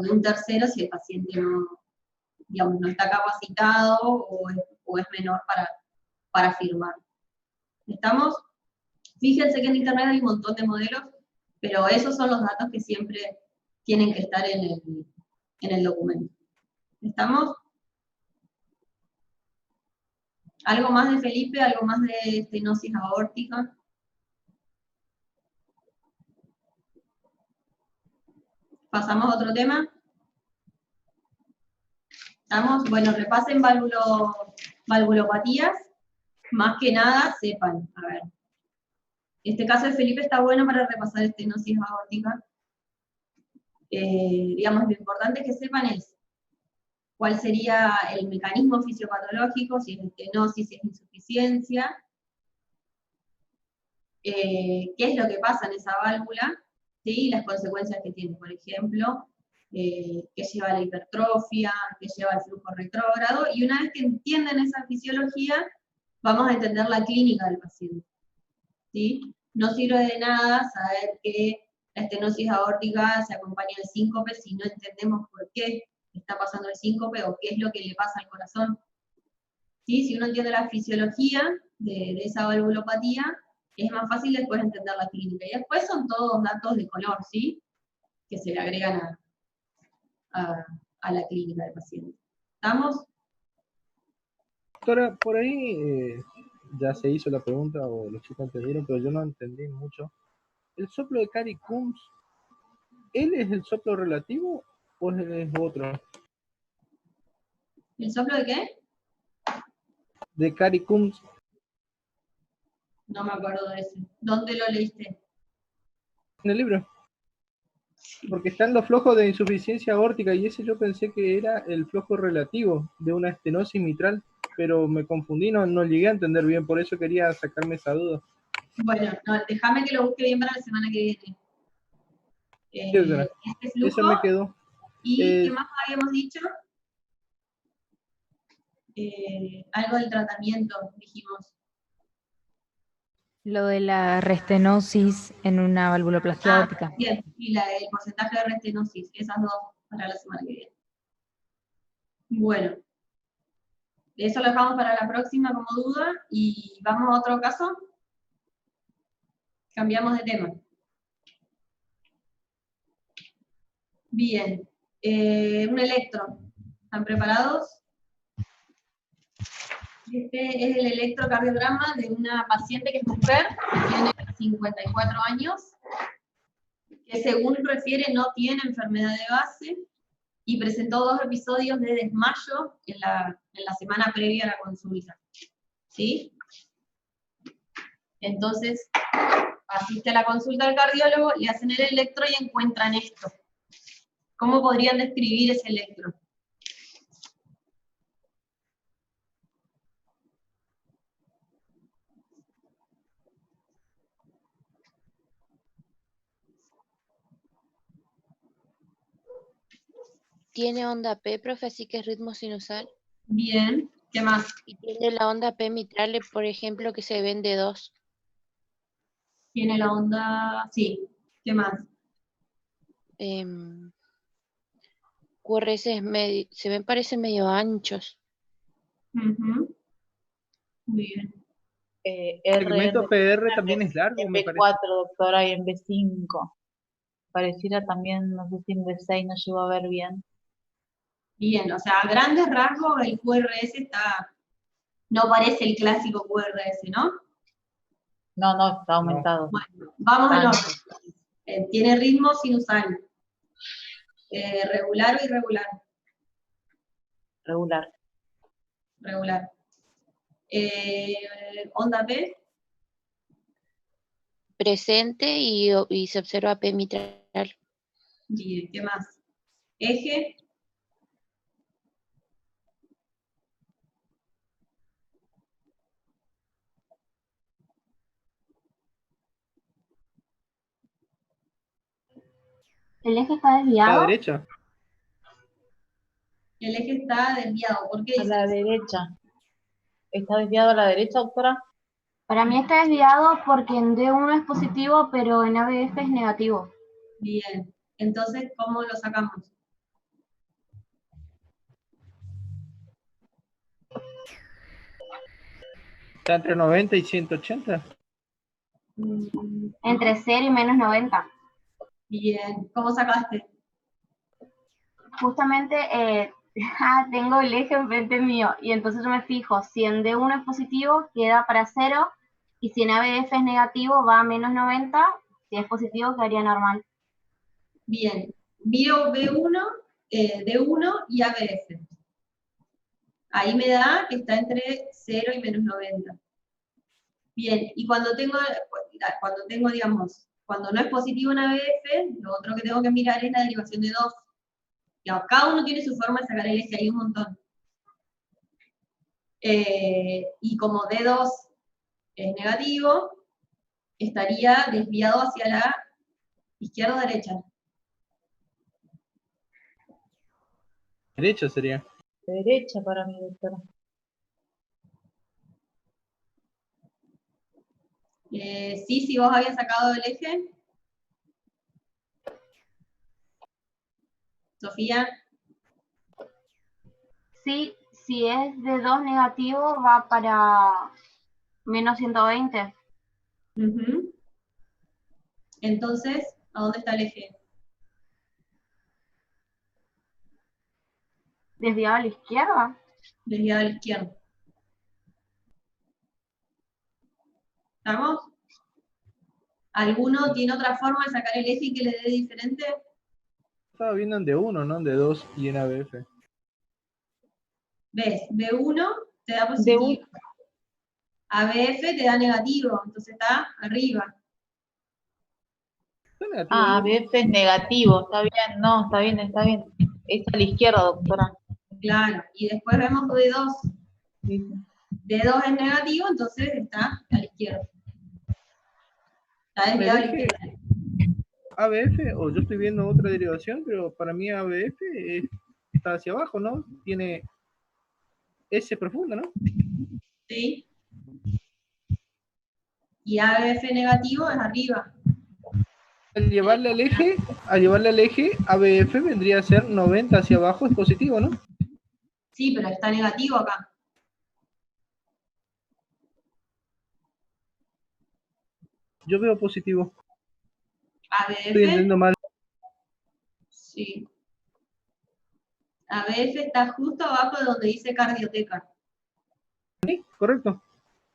de un tercero si el paciente no está capacitado o es menor para firmar. ¿Estamos? Fíjense que en internet hay un montón de modelos, pero esos son los datos que siempre tienen que estar en el documento. ¿Estamos? ¿Algo más de Felipe? ¿Algo más de estenosis aórtica? ¿Pasamos a otro tema? ¿Estamos? Bueno, repasen valvulopatías. Más que nada, sepan, a ver. Este caso de Felipe está bueno para repasar estenosis aórtica. Digamos, lo importante que sepan es cuál sería el mecanismo fisiopatológico, si es estenosis, si es insuficiencia, qué es lo que pasa en esa válvula, ¿sí? Y las consecuencias que tiene, por ejemplo, qué lleva a la hipertrofia, qué lleva al flujo retrógrado, y una vez que entienden esa fisiología, vamos a entender la clínica del paciente, ¿sí? No sirve de nada saber que la estenosis aórtica se acompaña del síncope si no entendemos por qué está pasando el síncope o qué es lo que le pasa al corazón. ¿Sí? Si uno entiende la fisiología de esa valvulopatía, es más fácil después entender la clínica. Y después son todos datos de color, ¿sí? Que se le agregan a la clínica del paciente. ¿Estamos? Doctora, por ahí ya se hizo la pregunta o los chicos entendieron, pero yo no entendí mucho. el soplo de Carey Coombs, ¿él es el soplo relativo o es otro? ¿El soplo de qué? De Carey Coombs. No me acuerdo de ese. ¿Dónde lo leíste? En el libro. Porque están los flojos de insuficiencia aórtica y ese yo pensé que era el flojo relativo de una estenosis mitral, pero me confundí, no llegué a entender bien, por eso quería sacarme esa duda. Bueno, no, déjame que lo busque bien para la semana que viene. Este flujo, eso me quedó. ¿Y qué más habíamos dicho? Algo del tratamiento, dijimos. Lo de la restenosis en una valvuloplastia aórtica. Bien, y el porcentaje de restenosis, esas dos para la semana que viene. Bueno, eso lo dejamos para la próxima como duda y vamos a otro caso. Cambiamos de tema. Bien, un electro. ¿Están preparados? Este es el electrocardiograma de una paciente que es mujer, que tiene 54 años, que según refiere no tiene enfermedad de base y presentó 2 episodios de desmayo en la semana previa a la consulta. ¿Sí? Entonces, asiste a la consulta del cardiólogo, le hacen el electro y encuentran esto. ¿Cómo podrían describir ese electro? Tiene onda P, profe, así que es ritmo sinusal. Bien, ¿qué más? Y tiene la onda P mitral, por ejemplo, que se ven de 2. Tiene la onda, sí, ¿qué más? QRS se ven, parecen medio anchos. Muy bien. El segmento PR también es largo, me parece. B4, doctora, y en B5. Pareciera también, no sé si en B6 no llegó a ver bien. Bien, o sea, a grandes rasgos el QRS no parece el clásico QRS, ¿no? No, está aumentado. Bueno, vamos al orden. Tiene ritmo sinusal. ¿Regular o irregular? Regular. Regular. ¿Onda P? Presente y se observa P mitral. Bien, ¿qué más? ¿Eje? ¿El eje está desviado? A la derecha. El eje está desviado. ¿Por qué A dice la eso? derecha. ¿Está desviado a la derecha, doctora? Para mí está desviado porque en D1 es positivo, pero en ABF es negativo. Bien. Entonces, ¿cómo lo sacamos? Está entre 90 y 180. Entre 0 y menos 90. Bien. ¿Cómo sacaste? Justamente tengo el eje enfrente mío y entonces yo me fijo, si en D1 es positivo queda para 0 y si en ABF es negativo va a menos 90, si es positivo quedaría normal. Bien. B1, D1 y ABF. Ahí me da que está entre 0 y menos 90. Bien, y cuando tengo, digamos, cuando no es positivo en ABF, lo otro que tengo que mirar es la derivación de 2. Cada uno tiene su forma de sacar el eje, hay un montón. Y como D2 es negativo, estaría desviado hacia la izquierda o derecha. Derecha sería. Derecha para mí, doctora. Sí, si vos habías sacado el eje. Sofía. Sí, si es de 2 negativo va para menos 120. Entonces, ¿a dónde está el eje? ¿Desviado a la izquierda? Desviado a la izquierda. ¿Estamos? ¿Alguno tiene otra forma de sacar el eje y que le dé diferente? Estaba viendo en D1, ¿no? En D2 y en ABF. ¿Ves? B1 te da positivo. ABF te da negativo, entonces está arriba. Ah, ABF es negativo, está bien, no, está bien, está bien. Es a la izquierda, doctora. Claro, y después vemos D2. Sí. D2 es negativo, entonces está a la izquierda. Está desviado a la izquierda. ABF, o yo estoy viendo otra derivación, pero para mí ABF está hacia abajo, ¿no? Tiene S profundo, ¿no? Sí. Y ABF negativo es arriba. Al llevarle al eje, ABF vendría a ser 90 hacia abajo, es positivo, ¿no? Sí, pero está negativo acá. Yo veo positivo. ABF. Estoy entendiendo mal. Sí. ABF está justo abajo de donde dice cardioteca. Sí, correcto.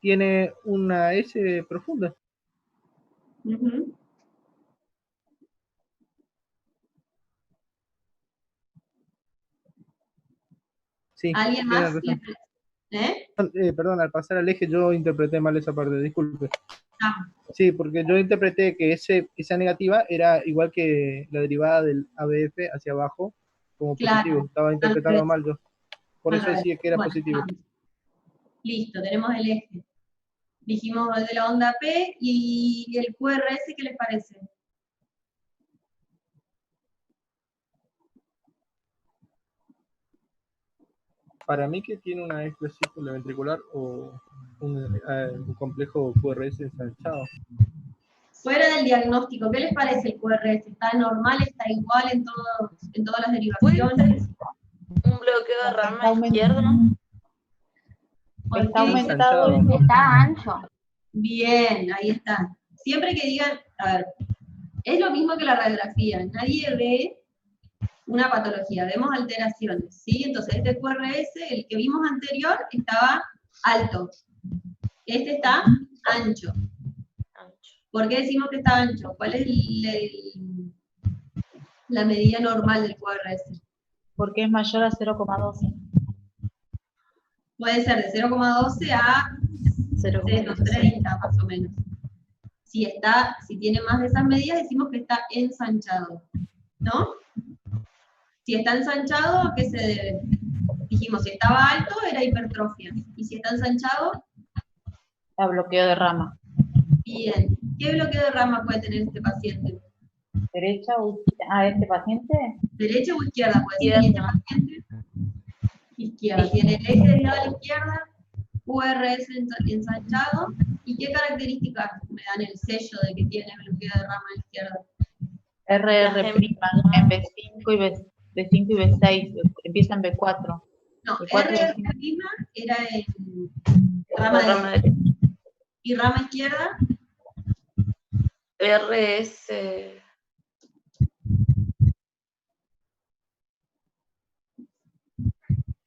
Tiene una S profunda. Uh-huh. Sí, ¿Alguien más? Perdón, al pasar al eje yo interpreté mal esa parte, disculpe. Ah. Sí, porque yo interpreté que esa negativa era igual que la derivada del ABF hacia abajo como positivo. Estaba interpretando mal yo. Por eso decía que era positivo. Listo, tenemos el eje. Dijimos el de la onda P y el QRS, ¿qué les parece? Para mí que tiene una vesícula ventricular o un complejo QRS ensanchado. Fuera del diagnóstico, ¿qué les parece el QRS? ¿Está normal? ¿Está igual en todas las derivaciones? Un bloqueo de rama izquierda. Está aumentado. Está ancho. Bien, ahí está. Siempre que digan, a ver, es lo mismo que la radiografía. Nadie ve una patología, vemos alteraciones, ¿sí? Entonces este QRS, el que vimos anterior, estaba alto. Este está ancho. ¿Por qué decimos que está ancho? ¿Cuál es la medida normal del QRS? Porque es mayor a 0,12. Puede ser de 0,12 a 0,30 más o menos. Si tiene más de esas medidas, decimos que está ensanchado, ¿no? Si está ensanchado, ¿a qué se debe? Dijimos, si estaba alto, era hipertrofia. Y si está ensanchado, a bloqueo de rama. Bien. ¿Qué bloqueo de rama puede tener este paciente? ¿Derecha o izquierda? ¿Este paciente? ¿Derecha o izquierda puede ser? ¿Y este paciente? Izquierda. Tiene el eje desviado a la izquierda, QRS ensanchado. ¿Y qué características me dan el sello de que tiene bloqueo de rama a la izquierda? RR' en B5 y B6, empieza en B4. No, B4 RR' era en rama derecha. ¿Y rama izquierda? RS.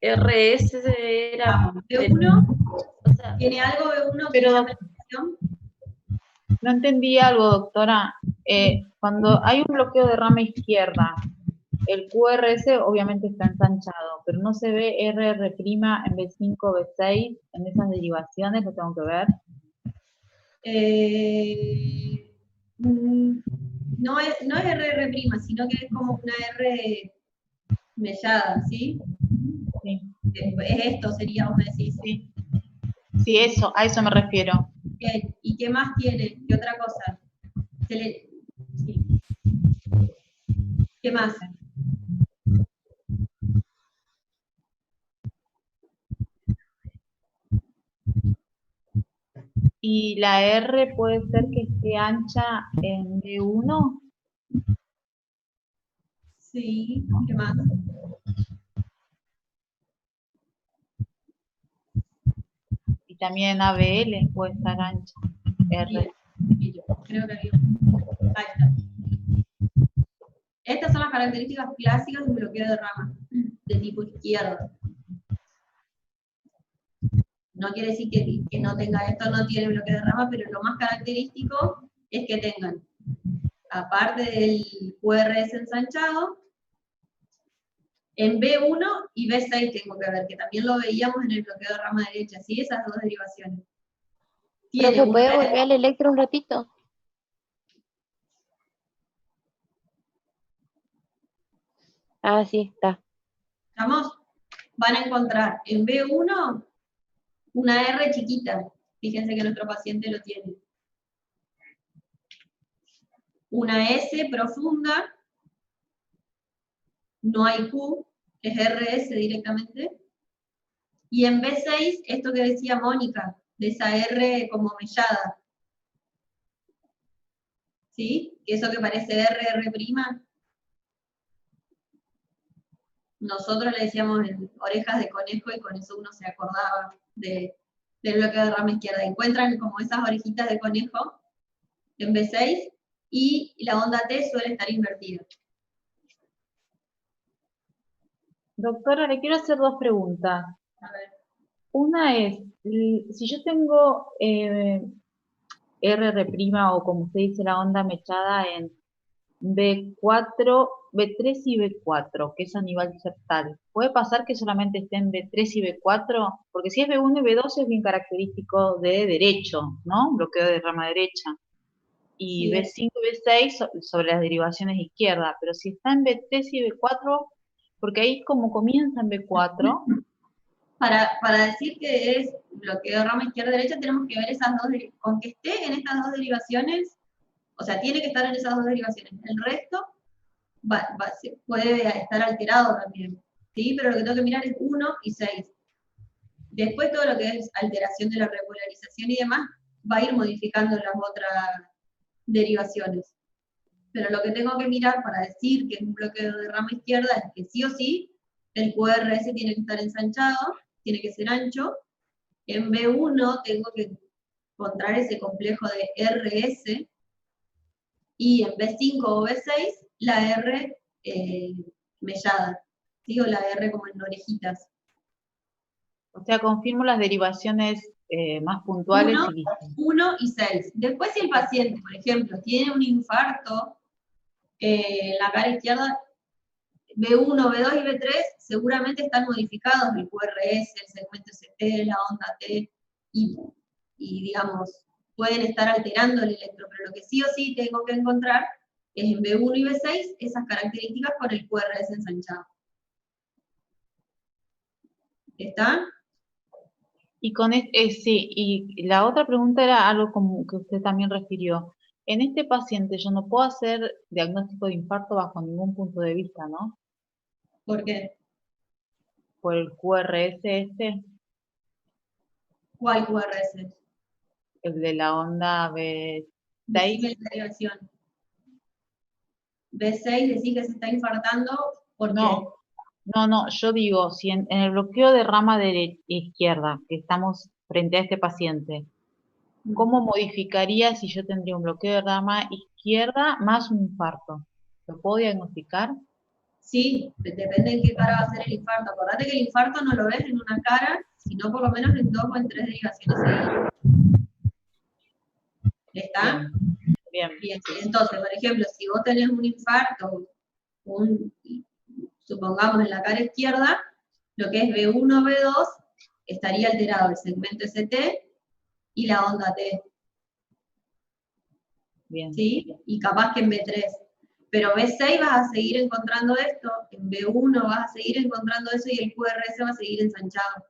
RS era B1. O sea, ¿Tiene algo B1 pero que llame la atención? No entendí algo, doctora. Cuando hay un bloqueo de rama izquierda, el QRS obviamente está ensanchado, pero no se ve RR' en B5, B6, en esas derivaciones, lo tengo que ver. No es RR', sino que es como una R mellada, ¿sí? Sí. Es esto, sería, vos decís. Sí. Sí, eso, a eso me refiero. Bien, ¿y qué más tiene? ¿Qué otra cosa? Sí. ¿Qué más? ¿Y la R puede ser que esté ancha en B1? Sí, ¿qué más? Y también ABL puede estar ancha. R. Creo que ahí está. Estas son las características clásicas de un bloqueo de rama de tipo izquierdo. No quiere decir que no tenga esto, no tiene bloqueo de rama, pero lo más característico es que tengan, aparte del QRS ensanchado, en B1 y B6 tengo que ver, que también lo veíamos en el bloqueo de rama derecha, ¿sí? Esas dos derivaciones. Profe, ¿puede volver al electro un ratito? Ah, sí, está. ¿Estamos? Van a encontrar en B1 una R chiquita. Fíjense que nuestro paciente lo tiene. Una S profunda. No hay Q, es RS directamente. Y en B6, esto que decía Mónica, de esa R como mellada. ¿Sí? Eso que parece R'. Nosotros le decíamos orejas de conejo y con eso uno se acordaba del bloqueo de rama izquierda. Encuentran como esas orejitas de conejo en B6 y la onda T suele estar invertida. Doctora, le quiero hacer dos preguntas. A ver. Una es, si yo tengo RR' o como usted dice la onda mechada en B4, B3 y B4, que es a nivel septal, ¿puede pasar que solamente esté en B3 y B4? Porque si es B1 y B2 es bien característico de derecho, ¿no? Bloqueo de rama derecha. Y Sí. B5 y B6 sobre las derivaciones izquierdas, pero si está en B3 y B4, porque ahí como comienza en B4... Para decir que es bloqueo de rama izquierda-derecha, tenemos que ver esas dos, con que esté en estas dos derivaciones, o sea, tiene que estar en esas dos derivaciones. El resto puede estar alterado también, ¿sí? Pero lo que tengo que mirar es 1 y 6. Después todo lo que es alteración de la repolarización y demás, va a ir modificando las otras derivaciones. Pero lo que tengo que mirar para decir que es un bloqueo de rama izquierda es que sí o sí, el QRS tiene que estar ensanchado, tiene que ser ancho. En B1 tengo que encontrar ese complejo de RS, y en B5 o B6 la R mellada, ¿sí? O la R como en orejitas. O sea, confirmo las derivaciones más puntuales. 1 y 6. Después si el paciente, por ejemplo, tiene un infarto en la cara izquierda, B1, B2 y B3 seguramente están modificados, el QRS, el segmento ST, la onda T, y digamos, pueden estar alterando el electro, pero lo que sí o sí tengo que encontrar es en B1 y B6 esas características con el QRS ensanchado. ¿Está? Y con sí, y la otra pregunta era algo como que usted también refirió. En este paciente yo no puedo hacer diagnóstico de infarto bajo ningún punto de vista, ¿no? ¿Por qué? Por el QRS este. ¿Cuál QRS? El de la onda B6. Decime la derivación. B6, decís que se está infartando, ¿por qué? No, yo digo, si en el bloqueo de rama izquierda, que estamos frente a este paciente, ¿cómo modificaría si yo tendría un bloqueo de rama izquierda más un infarto? ¿Lo puedo diagnosticar? Sí, depende en qué cara va a ser el infarto. Acordate que el infarto no lo ves en una cara, sino por lo menos en 2 o en 3 derivaciones seguidas. ¿Está? Bien. Bien. Entonces, por ejemplo, si vos tenés un infarto, supongamos en la cara izquierda, lo que es B1, B2, estaría alterado el segmento ST y la onda T. Bien. ¿Sí? Y capaz que en B3. Pero B6 vas a seguir encontrando esto, en B1 vas a seguir encontrando eso y el QRS va a seguir ensanchado.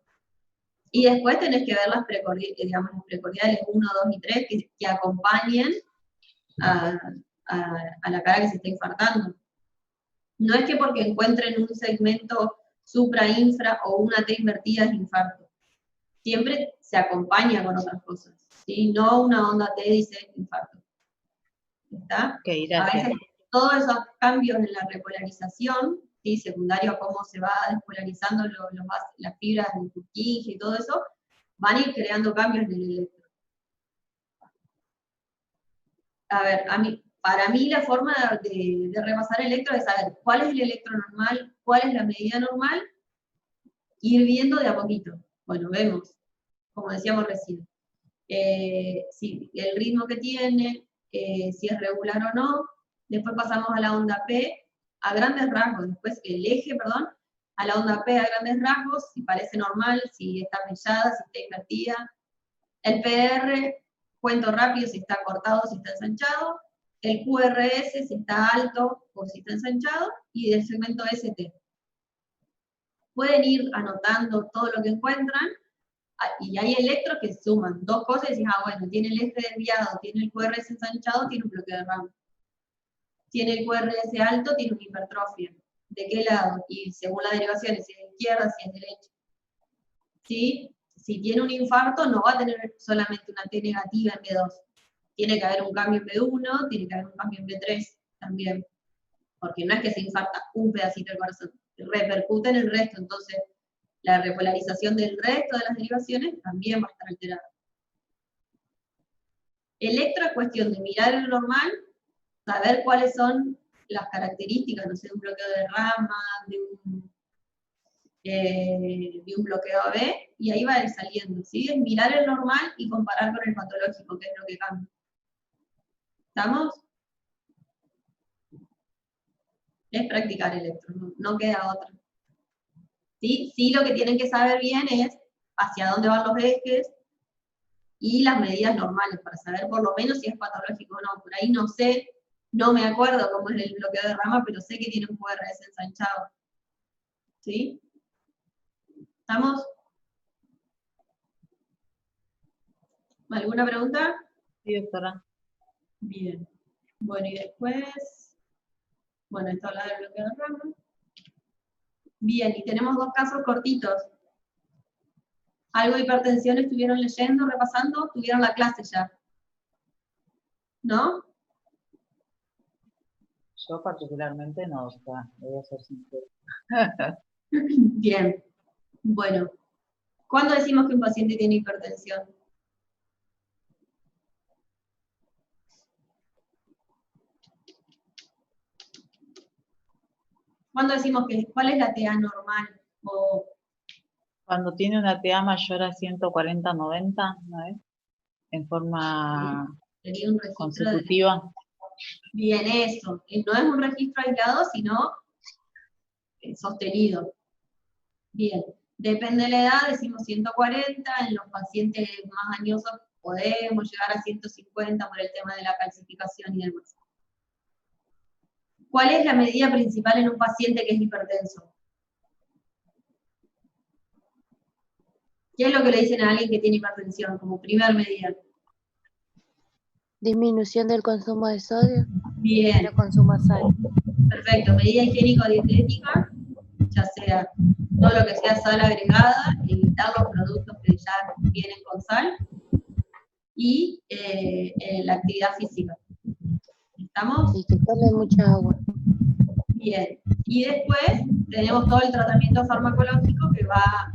Y después tenés que ver las precordiales 1, 2 y 3 que acompañen a la cara que se está infartando. No es que porque encuentren un segmento supra-infra o una T invertida es infarto. Siempre se acompaña con otras cosas, ¿sí? No una onda T dice infarto. ¿Está? Okay, gracias. A veces todos esos cambios en la repolarización, ¿sí? Secundario a cómo se va despolarizando las fibras del Purkinje y todo eso, van a ir creando cambios en el electro. A ver, para mí la forma de repasar el electro es saber cuál es el electro normal, cuál es la medida normal, ir viendo de a poquito. Bueno, vemos, como decíamos recién, sí, el ritmo que tiene, si es regular o no. Después pasamos a la onda P, a grandes rasgos. Después el eje, perdón, a la onda P a grandes rasgos, si parece normal, si está mellada, si está invertida. El PR, cuento rápido si está cortado, si está ensanchado. El QRS, si está alto o si está ensanchado. Y el segmento ST. Pueden ir anotando todo lo que encuentran. Y hay electros que suman dos cosas y decís, bueno, tiene el eje desviado, tiene el QRS ensanchado, tiene un bloqueo de RAM. Tiene el QRS alto, tiene una hipertrofia. ¿De qué lado? Y según las derivaciones, si es izquierda, si es derecha. ¿Sí? Si tiene un infarto, no va a tener solamente una T negativa en B2. Tiene que haber un cambio en B1, tiene que haber un cambio en B3 también. Porque no es que se infarta un pedacito del corazón, repercute en el resto, entonces la repolarización del resto de las derivaciones también va a estar alterada. Electro es cuestión de mirar el normal, saber cuáles son las características, no sé, de un bloqueo de rama, de un bloqueo AB, y ahí va a ir saliendo, ¿sí? Es mirar el normal y comparar con el patológico, que es lo que cambia. ¿Estamos? Es practicar electro, no queda otra. ¿Sí? Sí, lo que tienen que saber bien es hacia dónde van los ejes y las medidas normales, para saber por lo menos si es patológico o no. Por ahí no sé, no me acuerdo cómo es el bloqueo de rama, pero sé que tiene un QRS ensanchado. ¿Sí? ¿Estamos? ¿Alguna pregunta? Sí, doctora. Bien. Bueno, y después... Bueno, esto habla del bloqueo de rama. Bien, y tenemos dos casos cortitos. ¿Algo de hipertensión estuvieron leyendo, repasando? Tuvieron la clase ya. ¿No? Yo particularmente no, doctora, voy a ser sincero. Bien. Bueno, ¿cuándo decimos que un paciente tiene hipertensión? ¿Cuándo decimos que cuál es la TA normal? O Cuando tiene una TA mayor a 140-90, ¿no es? En forma sería un registro consecutiva. Bien, eso. No es un registro aislado, sino sostenido. Bien. Depende de la edad, decimos 140, en los pacientes más añosos podemos llegar a 150 por el tema de la calcificación y demás. ¿Cuál es la medida principal en un paciente que es hipertenso? ¿Qué es lo que le dicen a alguien que tiene hipertensión como primer medida? Disminución del consumo de sodio. Bien. Pero consumo sal. Perfecto. Medida higiénico-dietética, ya sea todo lo que sea sal agregada, evitar los productos que ya vienen con sal, y la actividad física. ¿Estamos? Y que tome mucha agua. Bien. Y después tenemos todo el tratamiento farmacológico que va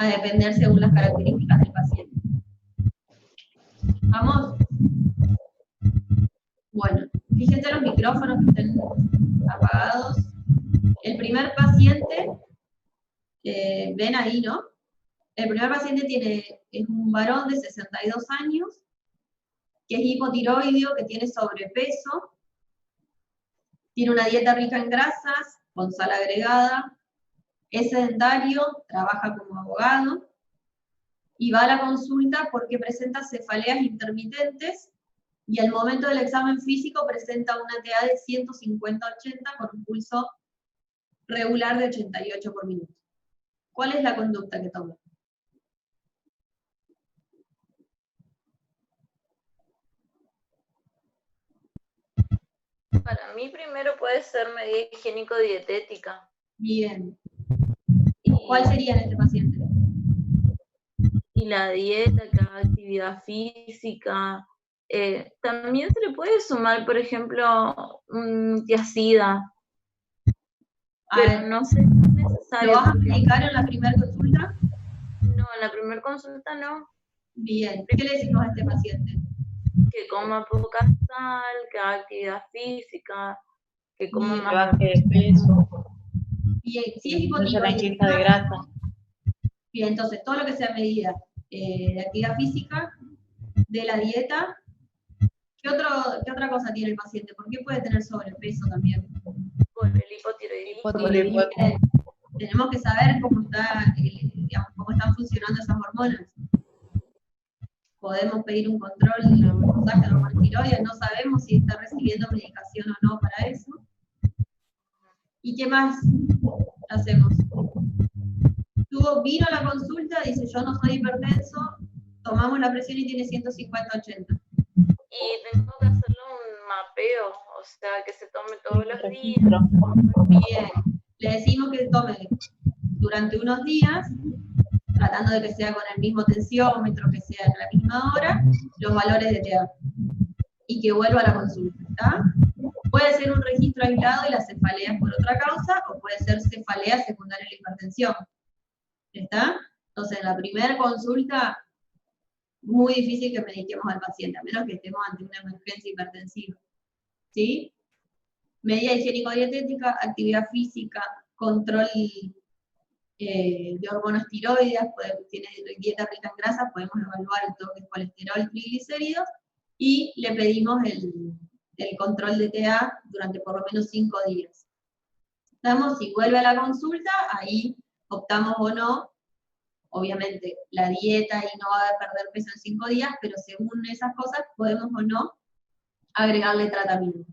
a depender según las características del paciente. ¿Vamos? Bueno, fíjense los micrófonos que estén apagados. El primer paciente, ven ahí, ¿no? El primer paciente es un varón de 62 años, que es hipotiroideo, que tiene sobrepeso, tiene una dieta rica en grasas, con sal agregada, es sedentario, trabaja como abogado, y va a la consulta porque presenta cefaleas intermitentes, y al momento del examen físico presenta una TA de 150-80 con un pulso regular de 88 por minuto. ¿Cuál es la conducta que toma? Para mí primero puede ser medida higiénico-dietética. Bien. ¿Y cuál sería en este paciente? Y la dieta, que haga actividad física. También se le puede sumar, por ejemplo, un tiacida. Pero no sé si es necesario. ¿Lo vas a medicar en la primera consulta? No, en la primera consulta no. Bien. ¿Qué le decimos a este paciente? Que coma poca sal, que haga actividad física, que coma Que más. baje de peso. Bien, si es No se la ingesta hipotiroidismo. de grasa. Bien, entonces todo lo que sea medida de actividad física, de la dieta, ¿qué ¿Qué otra cosa tiene el paciente? ¿Por qué puede tener sobrepeso también? Por el hipotiroidismo. Tenemos que saber cómo están funcionando esas hormonas. Podemos pedir un control de la hormona tiroides, no sabemos si está recibiendo medicación o no para eso. ¿Y qué más hacemos? Vino a la consulta, dice yo no soy hipertenso, tomamos la presión y tiene 150/80. Y tengo que hacerle un mapeo, o sea, que se tome todos los días. Bien, le decimos que tome durante unos días, tratando de que sea con el mismo tensiómetro, que sea en la misma hora, los valores de TA. Y que vuelva a la consulta, ¿está? Puede ser un registro aislado y la cefalea es por otra causa, o puede ser cefalea secundaria a la hipertensión. ¿Está? Entonces, en la primera consulta, muy difícil que mediquemos al paciente, a menos que estemos ante una emergencia hipertensiva. ¿Sí? Medida higiénico-dietética, actividad física, control de hormonas tiroides, tiene dieta rica en grasas, podemos evaluar el toque de colesterol, triglicéridos, y le pedimos el control de TA durante por lo menos 5 días. Si vuelve a la consulta, ahí optamos o no, obviamente la dieta y no va a perder peso en 5 días, pero según esas cosas podemos o no agregarle tratamiento.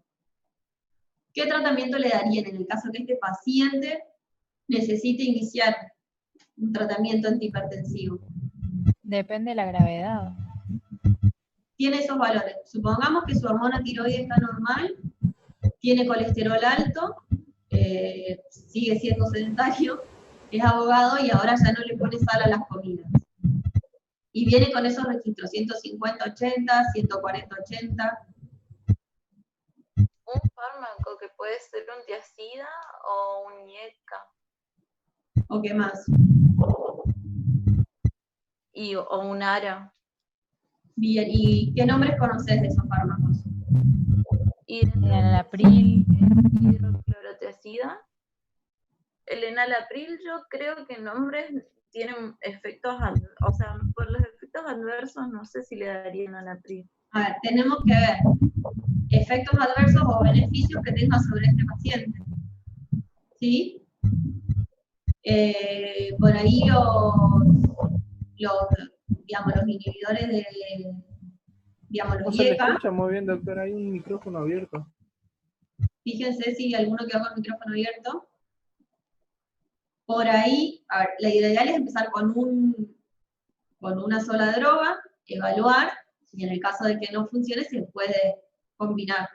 ¿Qué tratamiento le darían en el caso que este paciente necesite iniciar un tratamiento antihipertensivo? Depende de la gravedad. Tiene esos valores. Supongamos que su hormona tiroides está normal, tiene colesterol alto, sigue siendo sedentario, es abogado y ahora ya no le pone sal a las comidas. Y viene con esos registros, 150/80, 140/80. Un fármaco que puede ser un tiazida o un IECA. ¿O qué más? O un ARA. Bien, ¿y qué nombres conoces de esos fármacos? Enalapril. Hidroclorotiazida. El enalapril yo creo que nombres tienen efectos, o sea, por los efectos adversos no sé si le daría enalapril. A ver, tenemos que ver efectos adversos o beneficios que tenga sobre este paciente. ¿Sí? Por ahí los inhibidores de, No los se le IECA, escucha muy bien, doctor, hay un micrófono abierto. fíjense si hay alguno quedó con el micrófono abierto. Por ahí, a ver, la ideal es empezar con una sola droga, evaluar, y en el caso de que no funcione se puede combinar.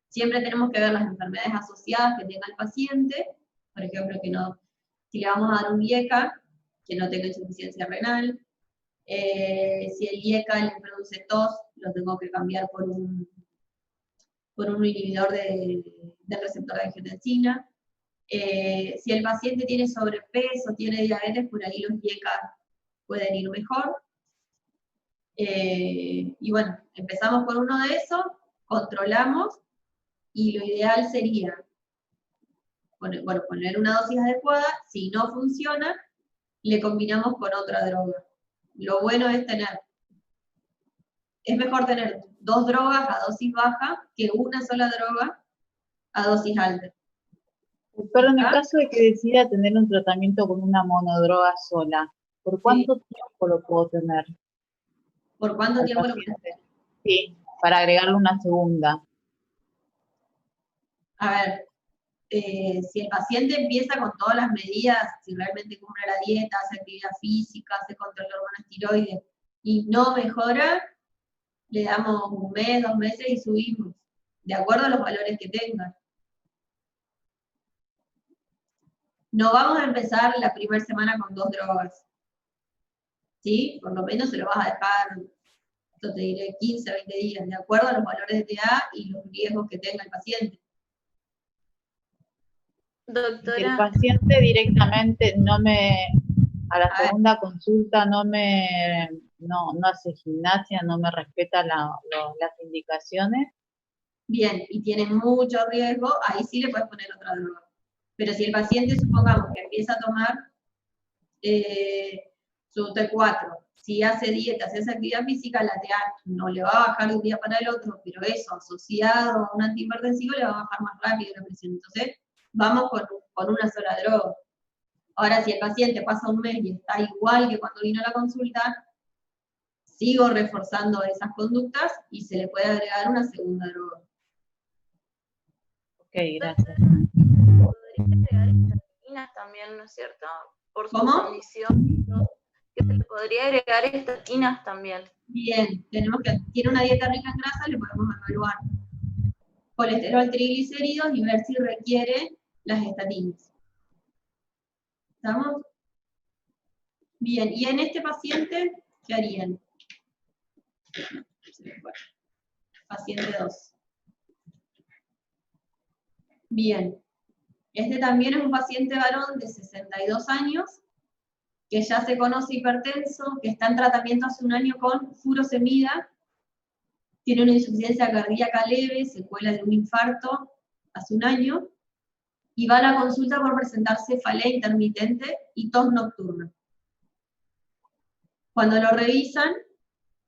Siempre tenemos que ver las enfermedades asociadas que tenga el paciente, por ejemplo, si le vamos a dar un IECA, que no tenga insuficiencia renal. Si el IECA le produce tos, lo tengo que cambiar por un inhibidor del receptor de angiotensina. Si el paciente tiene sobrepeso, tiene diabetes, por ahí los IECA pueden ir mejor. Y bueno, empezamos con uno de esos, controlamos, y lo ideal sería poner una dosis adecuada. Si no funciona, le combinamos con otra droga. Lo bueno es mejor tener 2 drogas a dosis baja que una sola droga a dosis alta. Pero en el caso de que decida tener un tratamiento con una monodroga sola, ¿por cuánto tiempo lo puedo tener? ¿Por cuánto tiempo lo puedo tener? Sí, para agregarle una segunda. A ver, si el paciente empieza con todas las medidas, si realmente cumple la dieta, hace actividad física, hace control de hormonas tiroides y no mejora, le damos 1 mes, 2 meses y subimos, de acuerdo a los valores que tenga. No vamos a empezar la primera semana con 2 drogas. ¿Sí? Por lo menos se lo vas a dejar, yo te diré, 15 o 20 días, de acuerdo a los valores de TA y los riesgos que tenga el paciente. Doctora. Que el paciente directamente a la segunda consulta no hace gimnasia, no me respeta las indicaciones. Bien, y tiene mucho riesgo, ahí sí le puedes poner otra droga. Pero si el paciente, supongamos que empieza a tomar su T4, si hace dieta, si hace actividad física, la TH no le va a bajar de un día para el otro, pero eso asociado a un antihipertensivo le va a bajar más rápido la presión. Entonces, vamos con una sola droga. Ahora, si el paciente pasa un mes y está igual que cuando vino a la consulta, sigo reforzando esas conductas y se le puede agregar una segunda droga. Ok, gracias. Podría agregar estatinas también, ¿no es cierto? Por su condición. Que se le podría agregar estatinas también. Bien, tiene una dieta rica en grasa, le podemos evaluar colesterol, triglicéridos y ver si requiere las estatinas. ¿Estamos? Bien, y en este paciente, ¿qué harían? Paciente 2. Bien, este también es un paciente varón de 62 años, que ya se conoce hipertenso, que está en tratamiento hace un año con furosemida, tiene una insuficiencia cardíaca leve, secuela de un infarto hace un año, y va a la consulta por presentar cefalea intermitente y tos nocturna. Cuando lo revisan,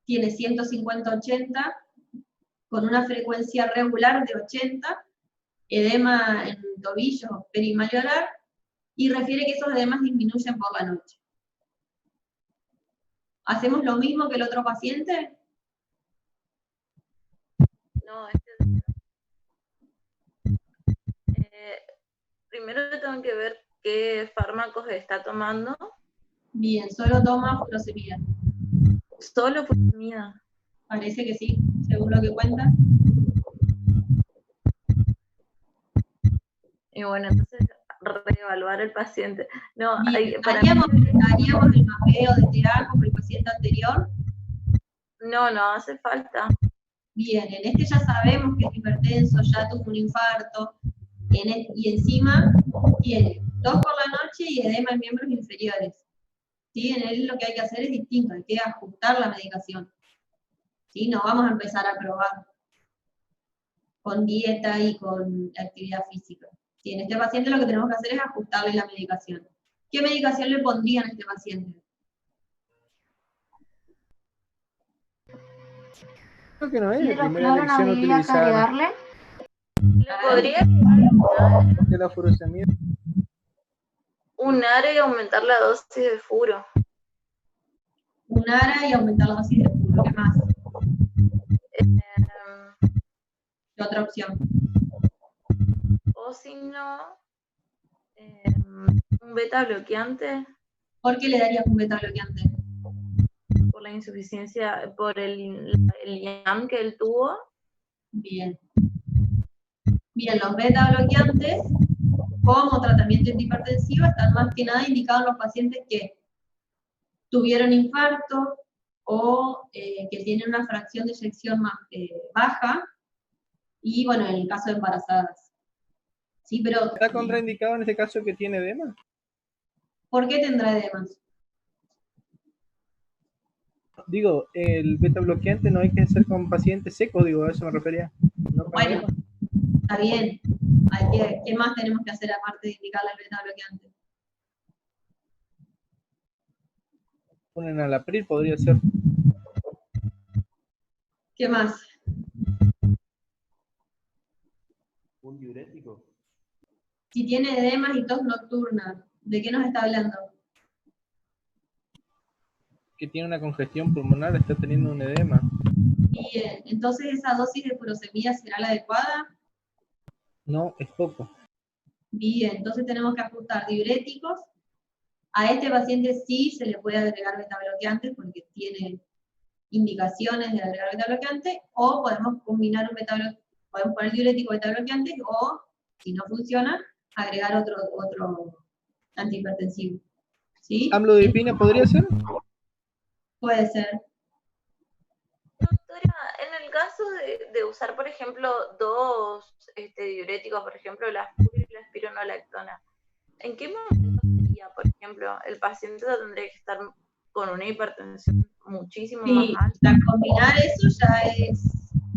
tiene 150-80, con una frecuencia regular de 80, edema en tobillos perimalleolar, y refiere que esos edemas disminuyen por la noche. ¿Hacemos lo mismo que el otro paciente? No, primero tengo que ver qué fármacos está tomando. Bien, solo toma furosemida. Solo furosemida. Parece que sí, según lo que cuenta. Y bueno, entonces reevaluar el paciente. No, ¿Haríamos el mapeo de TEA como el paciente anterior? No hace falta. Bien, en este ya sabemos que es hipertenso, ya tuvo un infarto, y encima tiene tos por la noche y edema en miembros inferiores. ¿Sí? En él lo que hay que hacer es distinto, hay que ajustar la medicación. ¿Sí? No vamos a empezar a probar con dieta y con actividad física. ¿Sí? En este paciente lo que tenemos que hacer es ajustarle la medicación. ¿Qué medicación le pondrían a este paciente? Creo que no es la primera Hidrocloro, elección no habría que utilizar. agregarle. ¿Le podría ¿Qué la furosemida? un ARA y aumentar la dosis de furo? Un ARA y aumentar la dosis de furo, ¿qué más? ¿Qué otra opción? O si no, un beta bloqueante. ¿Por qué le darías un beta bloqueante? Por la insuficiencia, por el IAM que él tuvo. Bien. Bien, los beta bloqueantes como tratamiento antihipertensivo están más que nada indicados en los pacientes que tuvieron infarto o que tienen una fracción de eyección más baja, y bueno, en el caso de embarazadas. ¿Sí? Pero, ¿está contraindicado en este caso que tiene edema? ¿por qué tendrá edemas? Digo, el beta bloqueante no hay que hacer con pacientes secos, digo, a eso me refería. No, bueno, está bien. ¿Qué más tenemos que hacer aparte de indicarle el beta bloqueante? Un enalapril podría ser. ¿Qué más? ¿Un diurético? Si tiene edemas y tos nocturna, ¿de qué nos está hablando? Que tiene una congestión pulmonar, está teniendo un edema. Bien, entonces esa dosis de furosemida será la adecuada. No, es poco. Bien, entonces tenemos que ajustar diuréticos. A este paciente sí se le puede agregar beta bloqueantes porque tiene indicaciones de agregar beta bloqueante, o podemos combinar un beta bloqueante, podemos poner diurético beta bloqueante, o si no funciona, agregar otro antihipertensivo. ¿Sí? ¿Amlodipina podría ser? Puede ser. Doctora, en el caso de usar, por ejemplo, dos diuréticos, por ejemplo, la aspirina y la espironolactona, ¿en qué momento sería, por ejemplo, el paciente tendría que estar con una hipertensión muchísimo más alta? Combinar eso ya es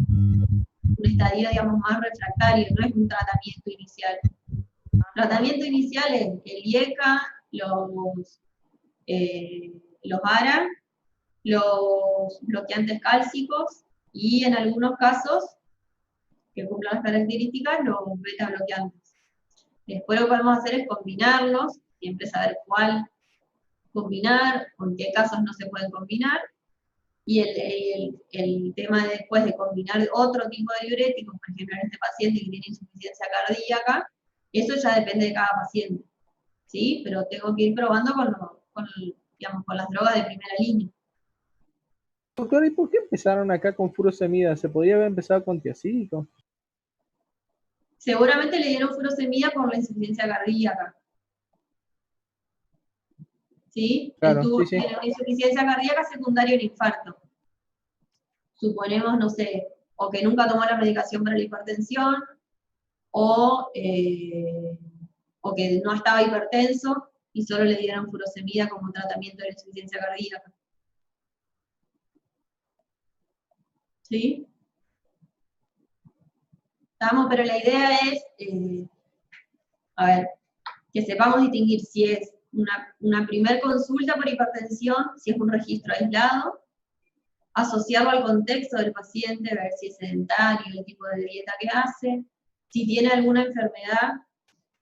un estadio, digamos, más refractario, no es un tratamiento inicial. Tratamiento inicial es el IECA, los ARA los bloqueantes cálcicos y en algunos casos, que cumplan las características, los beta bloqueantes. Después lo que podemos hacer es combinarlos, siempre saber cuál combinar, con qué casos no se pueden combinar, y el tema de después de combinar otro tipo de diuréticos, por ejemplo en este paciente que tiene insuficiencia cardíaca, eso ya depende de cada paciente, ¿sí? Pero tengo que ir probando con las drogas de primera línea. Doctora, ¿y por qué empezaron acá con furosemida? ¿Se podía haber empezado con tiacídico? Seguramente le dieron furosemida por la insuficiencia cardíaca. ¿Sí? Claro, Él tuvo sí. una insuficiencia cardíaca secundaria a un infarto. Suponemos, no sé, o que nunca tomó la medicación para la hipertensión, o que no estaba hipertenso y solo le dieron furosemida como tratamiento de la insuficiencia cardíaca. ¿Sí? ¿Estamos? Pero la idea es, a ver, que sepamos distinguir si es una primer consulta por hipertensión, si es un registro aislado, asociarlo al contexto del paciente, ver si es sedentario, el tipo de dieta que hace, si tiene alguna enfermedad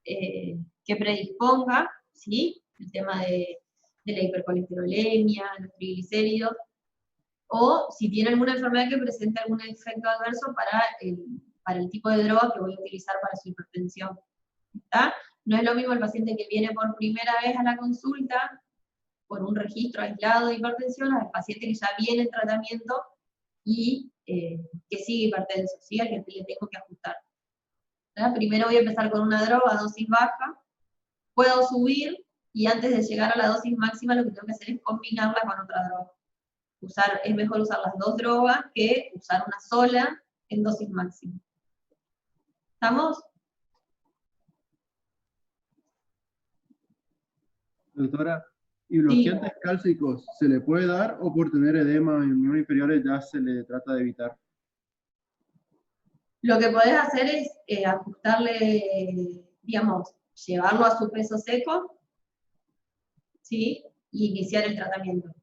que predisponga, ¿sí? El tema de la hipercolesterolemia, los triglicéridos, o si tiene alguna enfermedad que presente algún efecto adverso para el tipo de droga que voy a utilizar para su hipertensión. ¿Está? No es lo mismo el paciente que viene por primera vez a la consulta por un registro aislado de hipertensión al paciente que ya viene en tratamiento y que sigue hipertenso, ¿sí? Al que le tengo que ajustar. ¿Verdad? Primero voy a empezar con una droga a dosis baja, puedo subir y antes de llegar a la dosis máxima lo que tengo que hacer es combinarla con otra droga. Es mejor usar las dos drogas que usar una sola en dosis máxima. ¿Estamos? Doctora, ¿y bloqueantes cálcicos se le puede dar o por tener edema en miembros inferiores ya se le trata de evitar? Lo que podés hacer es ajustarle, digamos, llevarlo a su peso seco, ¿sí? Y iniciar el tratamiento.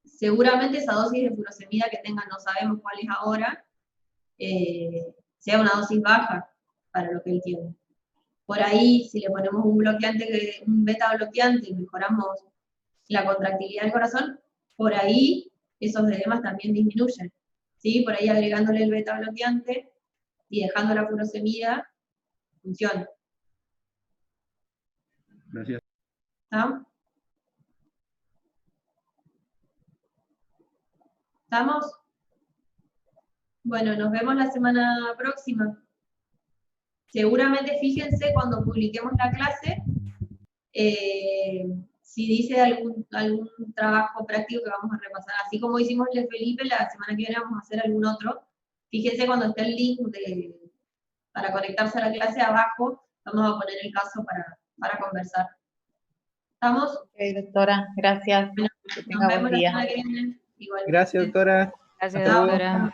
Seguramente esa dosis de furosemida que tenga, no sabemos cuál es ahora, sea una dosis baja para lo que él tiene. Por ahí, si le ponemos un beta bloqueante y mejoramos la contractilidad del corazón, por ahí esos edemas también disminuyen. ¿Sí? Por ahí agregándole el beta bloqueante y dejando la furosemida, funciona. Gracias. ¿Está? ¿Estamos? Bueno, nos vemos la semana próxima. Seguramente fíjense cuando publiquemos la clase, si dice algún trabajo práctico que vamos a repasar. Así como hicimos el de Felipe, la semana que viene vamos a hacer algún otro. Fíjense cuando esté el link para conectarse a la clase abajo, vamos a poner el caso para conversar. ¿Estamos? Ok, doctora, gracias. Bueno, que tenga buen día. la semana que viene. Igualmente. Gracias, doctora. Gracias, Hasta luego. doctora.